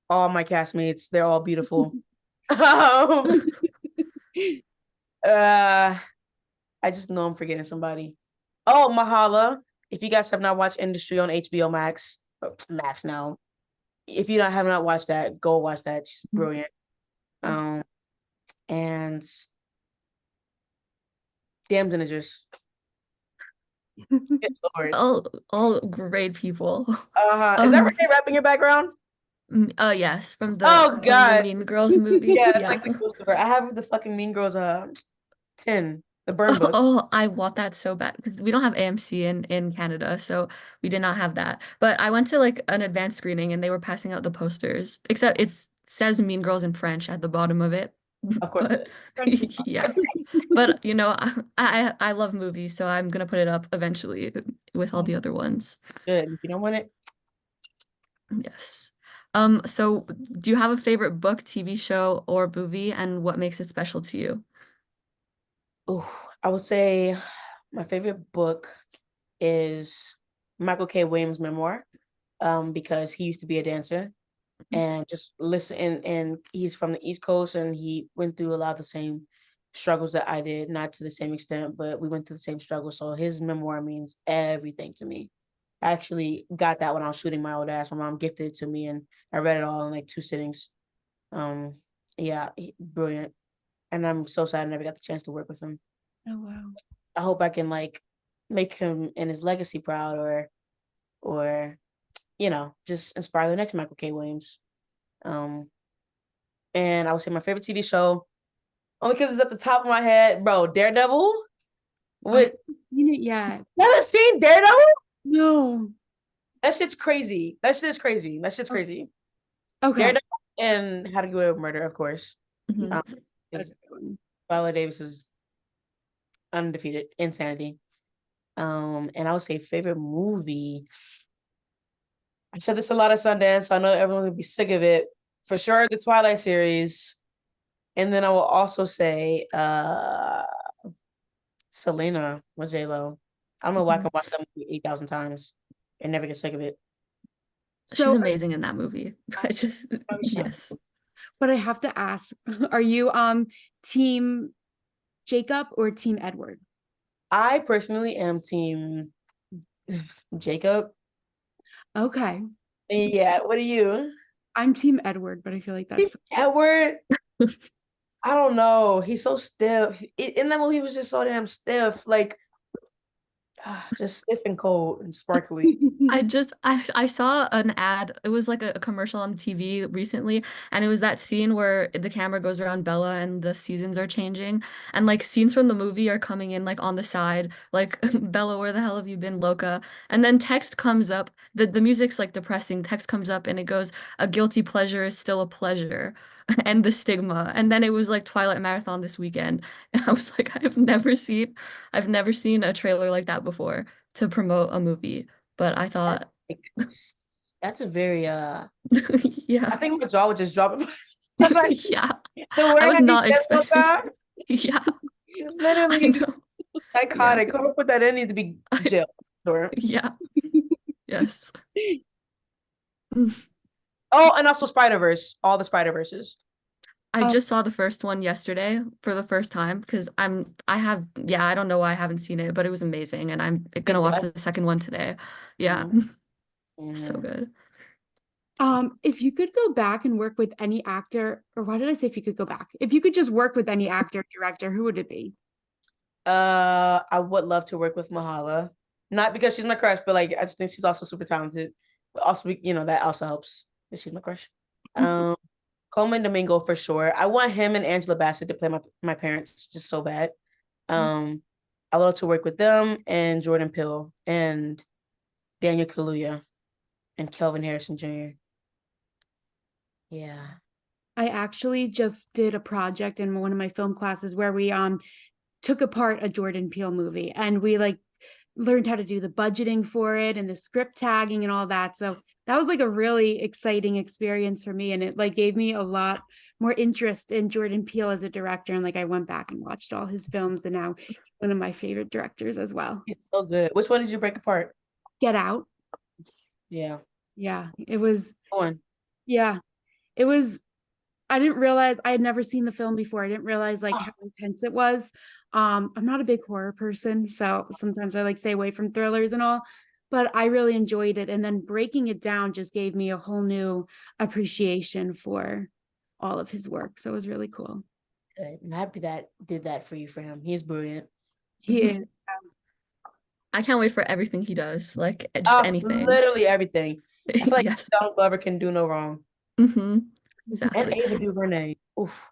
[SPEAKER 2] All my castmates, they're all beautiful. um, uh, I just know I'm forgetting somebody. Oh, Mahala. If you guys have not watched Industry on HBO Max, Max now. If you have not watched that, go watch that. She's brilliant. And Damn Teenagers. Good Lord.
[SPEAKER 3] All great people.
[SPEAKER 2] Is that
[SPEAKER 3] Um,
[SPEAKER 2] Renee Rapp in your background?
[SPEAKER 3] yes,
[SPEAKER 2] Oh
[SPEAKER 3] from the
[SPEAKER 2] God.
[SPEAKER 3] Mean Girls movie.
[SPEAKER 2] Yeah, it's
[SPEAKER 3] Yeah.
[SPEAKER 2] like the coaster. I have the fucking Mean Girls 10, the burn book.
[SPEAKER 3] Oh, I want that so bad because we don't have AMC in Canada, so we did not have that. But I went to like an advanced screening and they were passing out the posters, except it says Mean Girls in French at the bottom of it.
[SPEAKER 2] Of course it
[SPEAKER 3] But
[SPEAKER 2] is.
[SPEAKER 1] French is
[SPEAKER 3] yes. But you know, I love movies, so I'm gonna put it up eventually with all the other ones.
[SPEAKER 2] Good. If you don't want it,
[SPEAKER 3] Yes. So do you have a favorite book, TV show, or movie, and what makes it special to you?
[SPEAKER 2] oh, I would say my favorite book is Michael K. Williams' memoir, because he used to be a dancer and just listen and he's from the East Coast and he went through a lot of the same struggles that I did, not to the same extent, but we went through the same struggles. So his memoir means everything to me. I actually got that when I was shooting My Old Ass. My mom gifted it to me and I read it all in like 2 sittings. Um, yeah, brilliant. And I'm so sad I never got the chance to work with him.
[SPEAKER 1] Oh wow.
[SPEAKER 2] I hope I can like make him and his legacy proud or just inspire the next Michael K. Williams. Um, and I would say my favorite TV show, only because it's at the top of my head, bro, Daredevil.
[SPEAKER 1] I
[SPEAKER 2] With
[SPEAKER 1] haven't seen it yet.
[SPEAKER 2] never seen Daredevil?
[SPEAKER 1] No.
[SPEAKER 2] That shit's crazy. That shit is crazy. That shit's crazy.
[SPEAKER 1] Okay.
[SPEAKER 2] Daredevil and How to Get Away with Murder, of course.
[SPEAKER 3] Mhm.
[SPEAKER 2] Um,
[SPEAKER 1] That's a
[SPEAKER 2] is
[SPEAKER 1] good one.
[SPEAKER 2] Viola Davis is undefeated, insanity. And I would say favorite movie. I said this a lot at Sundance, so I know everyone would be sick of it. For sure, the Twilight series. And then I will also say Selena with J-Lo. I don't know why I
[SPEAKER 3] Mhm.
[SPEAKER 2] can watch that movie 8,000 times and never get sick of it.
[SPEAKER 3] She's
[SPEAKER 1] So,
[SPEAKER 3] amazing in that movie. I just, yes.
[SPEAKER 1] but I have to ask, are you team Jacob or team Edward?
[SPEAKER 2] I personally am team Jacob.
[SPEAKER 1] Okay.
[SPEAKER 2] Yeah, what are you?
[SPEAKER 1] I'm team Edward, but I feel like
[SPEAKER 2] Team
[SPEAKER 1] that's
[SPEAKER 2] Edward? I don't know. He's so stiff. In that movie, he was just so damn stiff. Like, just stiff and cold and sparkly.
[SPEAKER 3] I saw an ad. It was like a commercial on TV recently, and it was that scene where the camera goes around Bella and the seasons are changing, and like scenes from the movie are coming in like on the side, like Bella, where the hell have you been, Loca? And then text comes up. The music's like depressing. Text comes up and it goes, "A guilty pleasure is still a pleasure." And the stigma. And then it was like Twilight Marathon this weekend. And I was like, I've never seen a trailer like that before to promote a movie. But I thought,
[SPEAKER 2] Like, that's a very
[SPEAKER 3] yeah,
[SPEAKER 2] I think my jaw would just drop. Like,
[SPEAKER 3] yeah,
[SPEAKER 2] the
[SPEAKER 3] I
[SPEAKER 2] word
[SPEAKER 3] was
[SPEAKER 2] that you
[SPEAKER 3] not
[SPEAKER 2] said,
[SPEAKER 3] expecting.
[SPEAKER 2] Loka,
[SPEAKER 3] Yeah,
[SPEAKER 2] is
[SPEAKER 3] I
[SPEAKER 2] literally
[SPEAKER 3] know. Yeah,
[SPEAKER 2] psychotic. Whoever put that in needs to be
[SPEAKER 3] I,
[SPEAKER 2] jailed. Sure.
[SPEAKER 3] yeah, yes. Mm.
[SPEAKER 2] Oh, and also Spider-Verse, all the Spider-Verses.
[SPEAKER 3] I
[SPEAKER 1] Oh,
[SPEAKER 3] just saw the first one yesterday for the first time because I don't know why I haven't seen it, but it was amazing, and I'm
[SPEAKER 2] Me
[SPEAKER 3] gonna
[SPEAKER 2] too.
[SPEAKER 3] watch the second one today. Yeah,
[SPEAKER 2] Mhm.
[SPEAKER 3] so
[SPEAKER 2] Mhm.
[SPEAKER 3] good.
[SPEAKER 1] if you could go back and work with any actor, or why did I say if you could go back? If you could just work with any actor, or director, who would it be?
[SPEAKER 2] I would love to work with Mahala. Not because she's my crush, but like I just think she's also super talented. But also, that also helps that she's my crush. Um, Coleman Domingo for sure. I want him and Angela Bassett to play my parents just so bad. Um, I would love to work with them and Jordan Peele and Daniel Kaluuya and Kelvin Harrison Jr. Yeah.
[SPEAKER 1] I actually just did a project in one of my film classes where we took apart a Jordan Peele movie and we like learned how to do the budgeting for it and the script tagging and all that. So that was like a really exciting experience for me. And it like gave me a lot more interest in Jordan Peele as a director. And like I went back and watched all his films and now one of my favorite directors as well.
[SPEAKER 2] It's so good. Which one did you break apart?
[SPEAKER 1] Get Out.
[SPEAKER 2] Yeah.
[SPEAKER 1] Yeah. It was,
[SPEAKER 2] Go on.
[SPEAKER 1] yeah. It was I didn't realize I had never seen the film before. I didn't realize like
[SPEAKER 2] Oh,
[SPEAKER 1] how intense it was. I'm not a big horror person, so sometimes I like stay away from thrillers and all, but I really enjoyed it. And then breaking it down just gave me a whole new appreciation for all of his work. So it was really cool.
[SPEAKER 2] good. I'm happy that did that for you for him. He's brilliant.
[SPEAKER 1] He is.
[SPEAKER 3] I can't wait for everything he does. Like just anything.
[SPEAKER 2] Literally everything. I feel like
[SPEAKER 3] Yes.
[SPEAKER 2] Donald Glover can do no wrong.
[SPEAKER 3] Mm-hmm.
[SPEAKER 2] And
[SPEAKER 3] Exactly.
[SPEAKER 2] Ava DuVernay. Oof.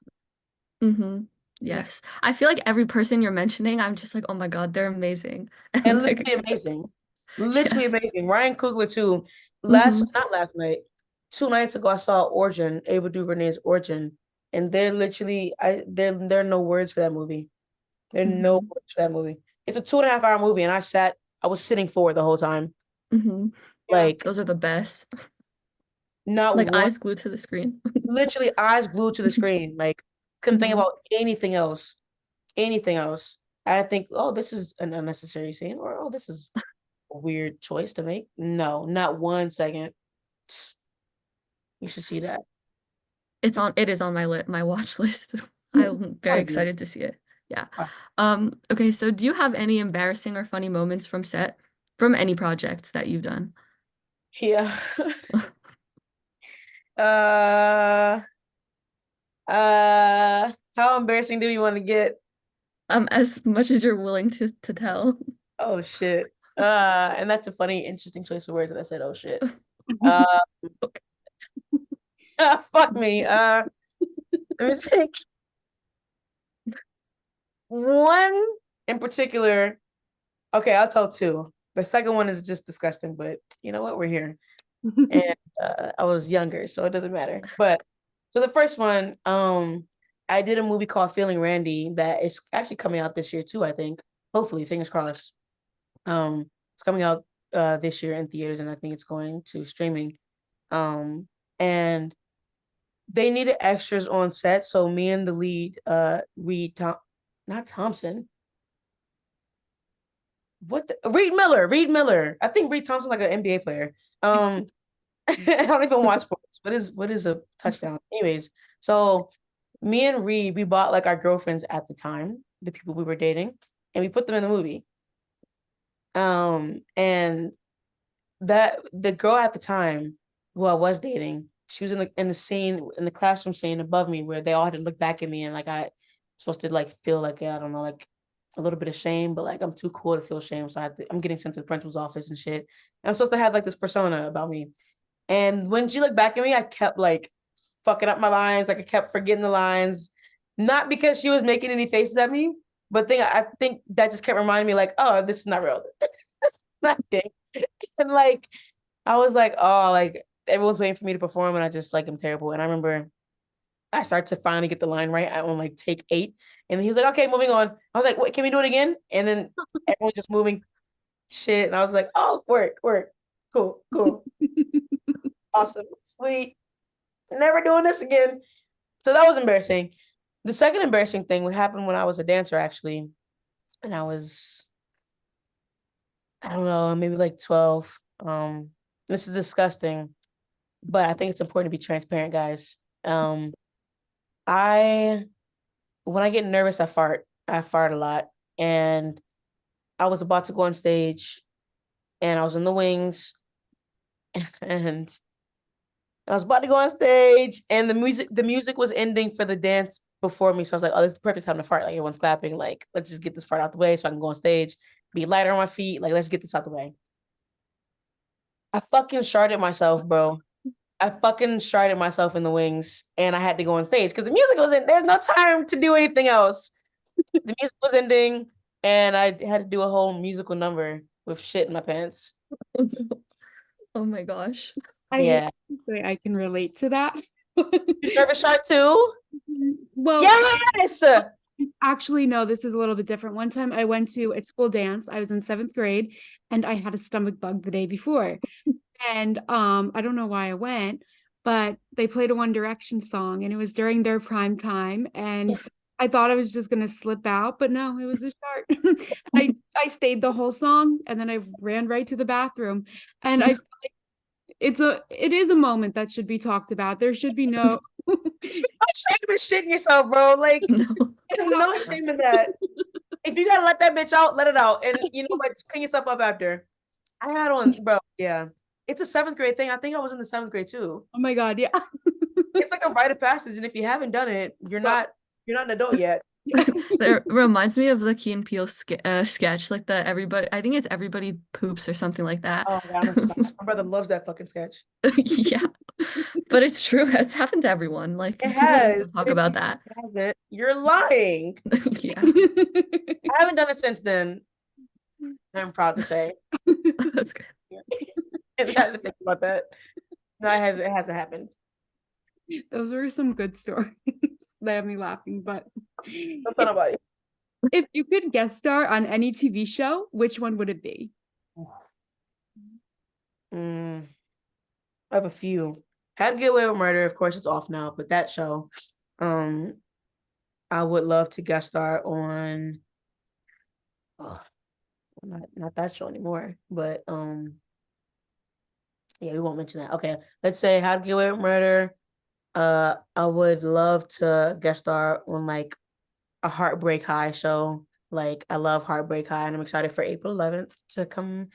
[SPEAKER 3] Mm-hmm.
[SPEAKER 2] Yeah.
[SPEAKER 3] Yes. I feel like every person you're mentioning, I'm just like, oh my God, they're amazing.
[SPEAKER 2] And
[SPEAKER 3] And like,
[SPEAKER 2] literally amazing. Literally
[SPEAKER 3] yes.
[SPEAKER 2] amazing. Ryan Coogler too.
[SPEAKER 3] Mm-hmm.
[SPEAKER 2] Not last night, 2 nights ago, I saw Origin, Ava DuVernay's Origin, and they're literally, there are no words for that movie. There are no
[SPEAKER 3] Mm-hmm.
[SPEAKER 2] words for that movie. It's a 2.5 hour movie, and I was sitting forward the whole time,
[SPEAKER 3] Mm-hmm.
[SPEAKER 2] like
[SPEAKER 3] Those are the best.
[SPEAKER 2] not
[SPEAKER 3] Like
[SPEAKER 2] one,
[SPEAKER 3] eyes glued to the screen.
[SPEAKER 2] literally eyes glued to the screen, like couldn't think
[SPEAKER 3] Mm-hmm.
[SPEAKER 2] about anything else, anything else. I think, oh, this is an unnecessary scene, or oh, this is a weird choice to make. No, not 1 second. You should see that.
[SPEAKER 3] It is on my watch list. I'm very
[SPEAKER 2] Gotta be.
[SPEAKER 3] excited to see it. Yeah. Okay, so do you have any embarrassing or funny moments from set from any project that you've done?
[SPEAKER 2] Yeah. uh how embarrassing do you want to get?
[SPEAKER 3] As much as you're willing to tell.
[SPEAKER 2] Oh shit. And that's a funny, interesting choice of words that I said, oh shit. Uh fuck me. Let me think. One in particular. Okay, I'll tell two. The second one is just disgusting, but you know what? We're here. And I was younger, so it doesn't matter. But so the first one, I did a movie called Feeling Randy that is actually coming out this year too, I think. Hopefully, fingers crossed. It's coming out this year in theaters, and I think it's going to streaming. And they needed extras on set, so me and the lead, not Thompson. Reed Miller. I think Reed Thompson like an NBA player. I don't even watch sports. What is a touchdown? Anyways, so me and Reed, we bought like our girlfriends at the time, the people we were dating, and we put them in the movie. And that the girl at the time who I was dating, she was in the scene in the classroom scene above me where they all had to look back at me and like I supposed to like feel like I don't know like a little bit of shame, but like I'm too cool to feel shame, so I'm getting sent to the principal's office and shit. And I'm supposed to have like this persona about me. And when she looked back at me, I kept like fucking up my lines. Like I kept forgetting the lines, not because she was making any faces at me, but I think that just kept reminding me like, oh, this is not real. This is not thing. And like I was like, oh, like everyone's waiting for me to perform, and I just like I'm terrible. And I remember I started to finally get the line right on like take 8, and he was like, okay, moving on. I was like, wait, can we do it again? And then everyone's just moving shit, and I was like, oh, work, cool, awesome, sweet, never doing this again. So that was embarrassing. The second embarrassing thing would happen when I was a dancer, actually, and I don't know, maybe like 12. This is disgusting, but I think it's important to be transparent, guys. I when I get nervous, I fart. I fart a lot, and I was about to go on stage, and I was in the wings, and I was about to go on stage, and the music was ending for the dance before me. So I was like, oh, this is the perfect time to fart. Like everyone's clapping. Like, let's just get this fart out the way so I can go on stage, be lighter on my feet. Like, let's get this out the way. I fucking sharted myself, bro. I fucking sharted myself in the wings, and I had to go on stage because the music was in. There's no time to do anything else. The music was ending, and I had to do a whole musical number with shit in my pants.
[SPEAKER 3] Oh my gosh.
[SPEAKER 1] I hate
[SPEAKER 2] Yeah.
[SPEAKER 1] to say I can relate to that.
[SPEAKER 2] You nervous shart too?
[SPEAKER 1] Well,
[SPEAKER 2] Yes.
[SPEAKER 1] actually, no, this is a little bit different. One time I went to a school dance. I was in 7th grade and I had a stomach bug the day before. And I don't know why I went, but they played a One Direction song and it was during their prime time. And I thought I was just gonna slip out, but no, it was a shart. I stayed the whole song and then I ran right to the bathroom. And I it is a moment that should be talked about. There should be no
[SPEAKER 2] No shame in shitting yourself, bro. Like,
[SPEAKER 3] No.
[SPEAKER 2] there's no shame in that. If you gotta let that bitch out, let it out. And you know what? Just clean yourself up after. I had on, bro. Yeah. It's a 7th grade thing. I think I was in the 7th grade too.
[SPEAKER 1] Oh my God, yeah.
[SPEAKER 2] It's like a rite of passage. And if you haven't done it, you're
[SPEAKER 1] Well,
[SPEAKER 2] not an adult yet.
[SPEAKER 3] That reminds me of the Key and Peele sketch, like the everybody, I think it's everybody poops or something like that.
[SPEAKER 2] Oh God, stop. My brother loves that fucking sketch.
[SPEAKER 3] Yeah, but it's true. It's happened to everyone. Like
[SPEAKER 2] It
[SPEAKER 3] people don't
[SPEAKER 2] has.
[SPEAKER 3] talk
[SPEAKER 2] If
[SPEAKER 3] about
[SPEAKER 2] you
[SPEAKER 3] that.
[SPEAKER 2] hasn't, you're lying.
[SPEAKER 3] Yeah,
[SPEAKER 2] I haven't done it since then. I'm proud to say.
[SPEAKER 3] that's good.
[SPEAKER 2] I had to think about that. No, it hasn't happened.
[SPEAKER 1] Those were some good stories that have me laughing. But
[SPEAKER 2] Don't tell nobody.
[SPEAKER 1] if you could guest star on any TV show, which one would it be?
[SPEAKER 2] Mm, I have a few. Had to Get Away with Murder, of course, it's off now, but that show, um, I would love to guest star on. Oh, not that show anymore, but yeah, we won't mention that. Okay, let's say How to Get Away with Murder. I would love to guest star on like a Heartbreak High show. Like I love Heartbreak High, and I'm excited for April 11th to come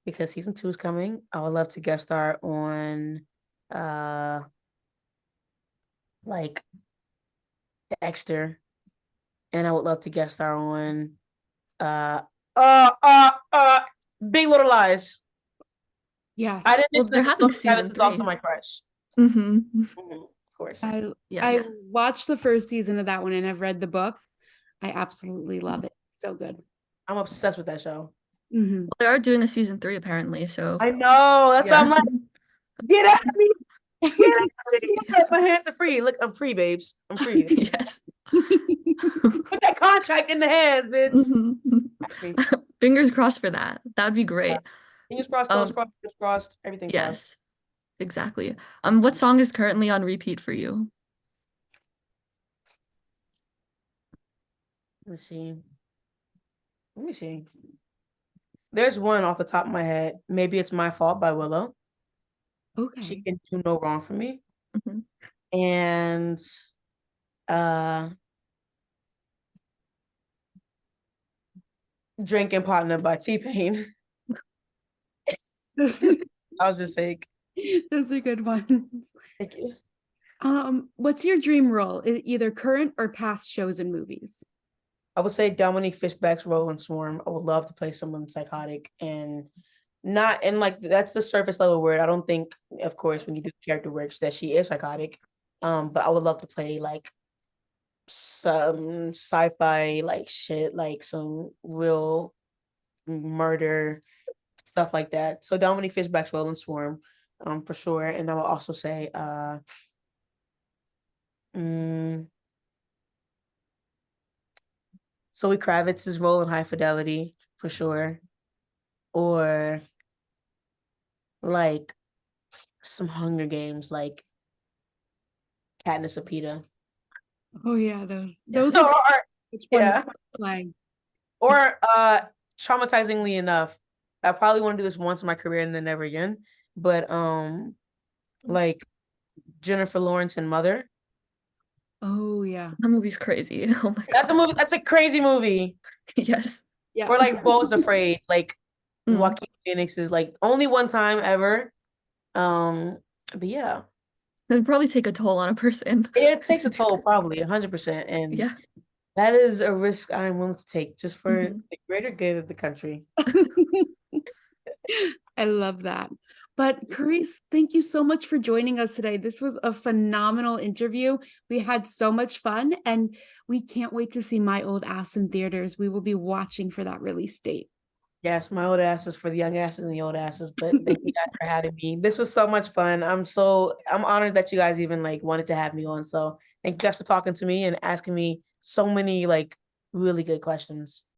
[SPEAKER 2] because season 2 is coming. I would love to guest star on like Dexter, and I would love to guest star on uh uh uh uh Big Little Lies.
[SPEAKER 1] Yes.
[SPEAKER 2] I didn't
[SPEAKER 3] Well,
[SPEAKER 2] mention
[SPEAKER 3] they're
[SPEAKER 2] that
[SPEAKER 3] having
[SPEAKER 2] because Travis
[SPEAKER 3] season
[SPEAKER 2] is also
[SPEAKER 3] 3.
[SPEAKER 2] my crush.
[SPEAKER 3] Mm-hmm.
[SPEAKER 2] Of course.
[SPEAKER 1] I
[SPEAKER 3] Yes.
[SPEAKER 1] watched the first season of that one and I've read the book. I absolutely love it. So good.
[SPEAKER 2] I'm obsessed with that show.
[SPEAKER 1] Mhm.
[SPEAKER 3] They are doing a season 3 apparently, so
[SPEAKER 2] I know. That's why
[SPEAKER 3] yeah.
[SPEAKER 2] I'm like, get at me. Get at me. My hands are free. Look, I'm free, babes. I'm free.
[SPEAKER 3] Yes.
[SPEAKER 2] Put that contract in the hands, bitch.
[SPEAKER 3] Mhm.
[SPEAKER 2] That's me.
[SPEAKER 3] Fingers crossed for that. That would be great.
[SPEAKER 2] Fingers crossed, toes
[SPEAKER 3] Um,
[SPEAKER 2] crossed, fingers crossed, everything crossed.
[SPEAKER 3] yes, exactly. What song is currently on repeat for you?
[SPEAKER 2] Let me see. Let me see. There's one off the top of my head. Maybe It's My Fault by Willow. She
[SPEAKER 1] Okay.
[SPEAKER 2] can do no wrong for me.
[SPEAKER 3] Mhm.
[SPEAKER 2] And uh Drinking Partner by T-Pain. I was just sake.
[SPEAKER 1] Those are good ones.
[SPEAKER 2] Thank you.
[SPEAKER 1] What's your dream role? Either current or past shows and movies?
[SPEAKER 2] I would say Dominique Fishback's role in Swarm. I would love to play someone psychotic and not and like that's the surface level word. I don't think, of course, when you do character works that she is psychotic. But I would love to play like some sci-fi like shit, like some real murder stuff like that. So Dominique Fishback's role in Swarm, for sure. And I will also say mm, Zoe Kravitz's role in High Fidelity for sure. Or like some Hunger Games, like Katniss Apita.
[SPEAKER 1] Oh yeah, those
[SPEAKER 3] Yes.
[SPEAKER 1] are
[SPEAKER 2] Or,
[SPEAKER 1] which one
[SPEAKER 2] yeah.
[SPEAKER 1] like
[SPEAKER 2] Or traumatizingly enough, I probably want to do this once in my career and then never again. But like Jennifer Lawrence and Mother.
[SPEAKER 1] oh yeah.
[SPEAKER 3] That movie's crazy. Oh my
[SPEAKER 2] That's a
[SPEAKER 3] God.
[SPEAKER 2] movie. That's a crazy movie.
[SPEAKER 3] Yes.
[SPEAKER 1] Yeah.
[SPEAKER 2] Or like Bo is Afraid. Like
[SPEAKER 3] Mm.
[SPEAKER 2] Joaquin Phoenix is like only one time ever. But yeah,
[SPEAKER 3] It'd probably take a toll on a person.
[SPEAKER 2] it takes
[SPEAKER 3] to
[SPEAKER 2] a
[SPEAKER 3] do
[SPEAKER 2] toll,
[SPEAKER 3] that.
[SPEAKER 2] probably 100%. And
[SPEAKER 3] Yeah.
[SPEAKER 2] that is a risk I'm willing to take just for
[SPEAKER 3] Mhm.
[SPEAKER 2] the greater good of the country.
[SPEAKER 1] I love that. But Carice, thank you so much for joining us today. This was a phenomenal interview. We had so much fun, and we can't wait to see My Old Ass in theaters. We will be watching for that release date.
[SPEAKER 2] Yes, my old asses for the young asses and the old asses. But thank you guys for having me. This was so much fun. I'm honored that you guys even like wanted to have me on. So thank you guys for talking to me and asking me so many like really good questions.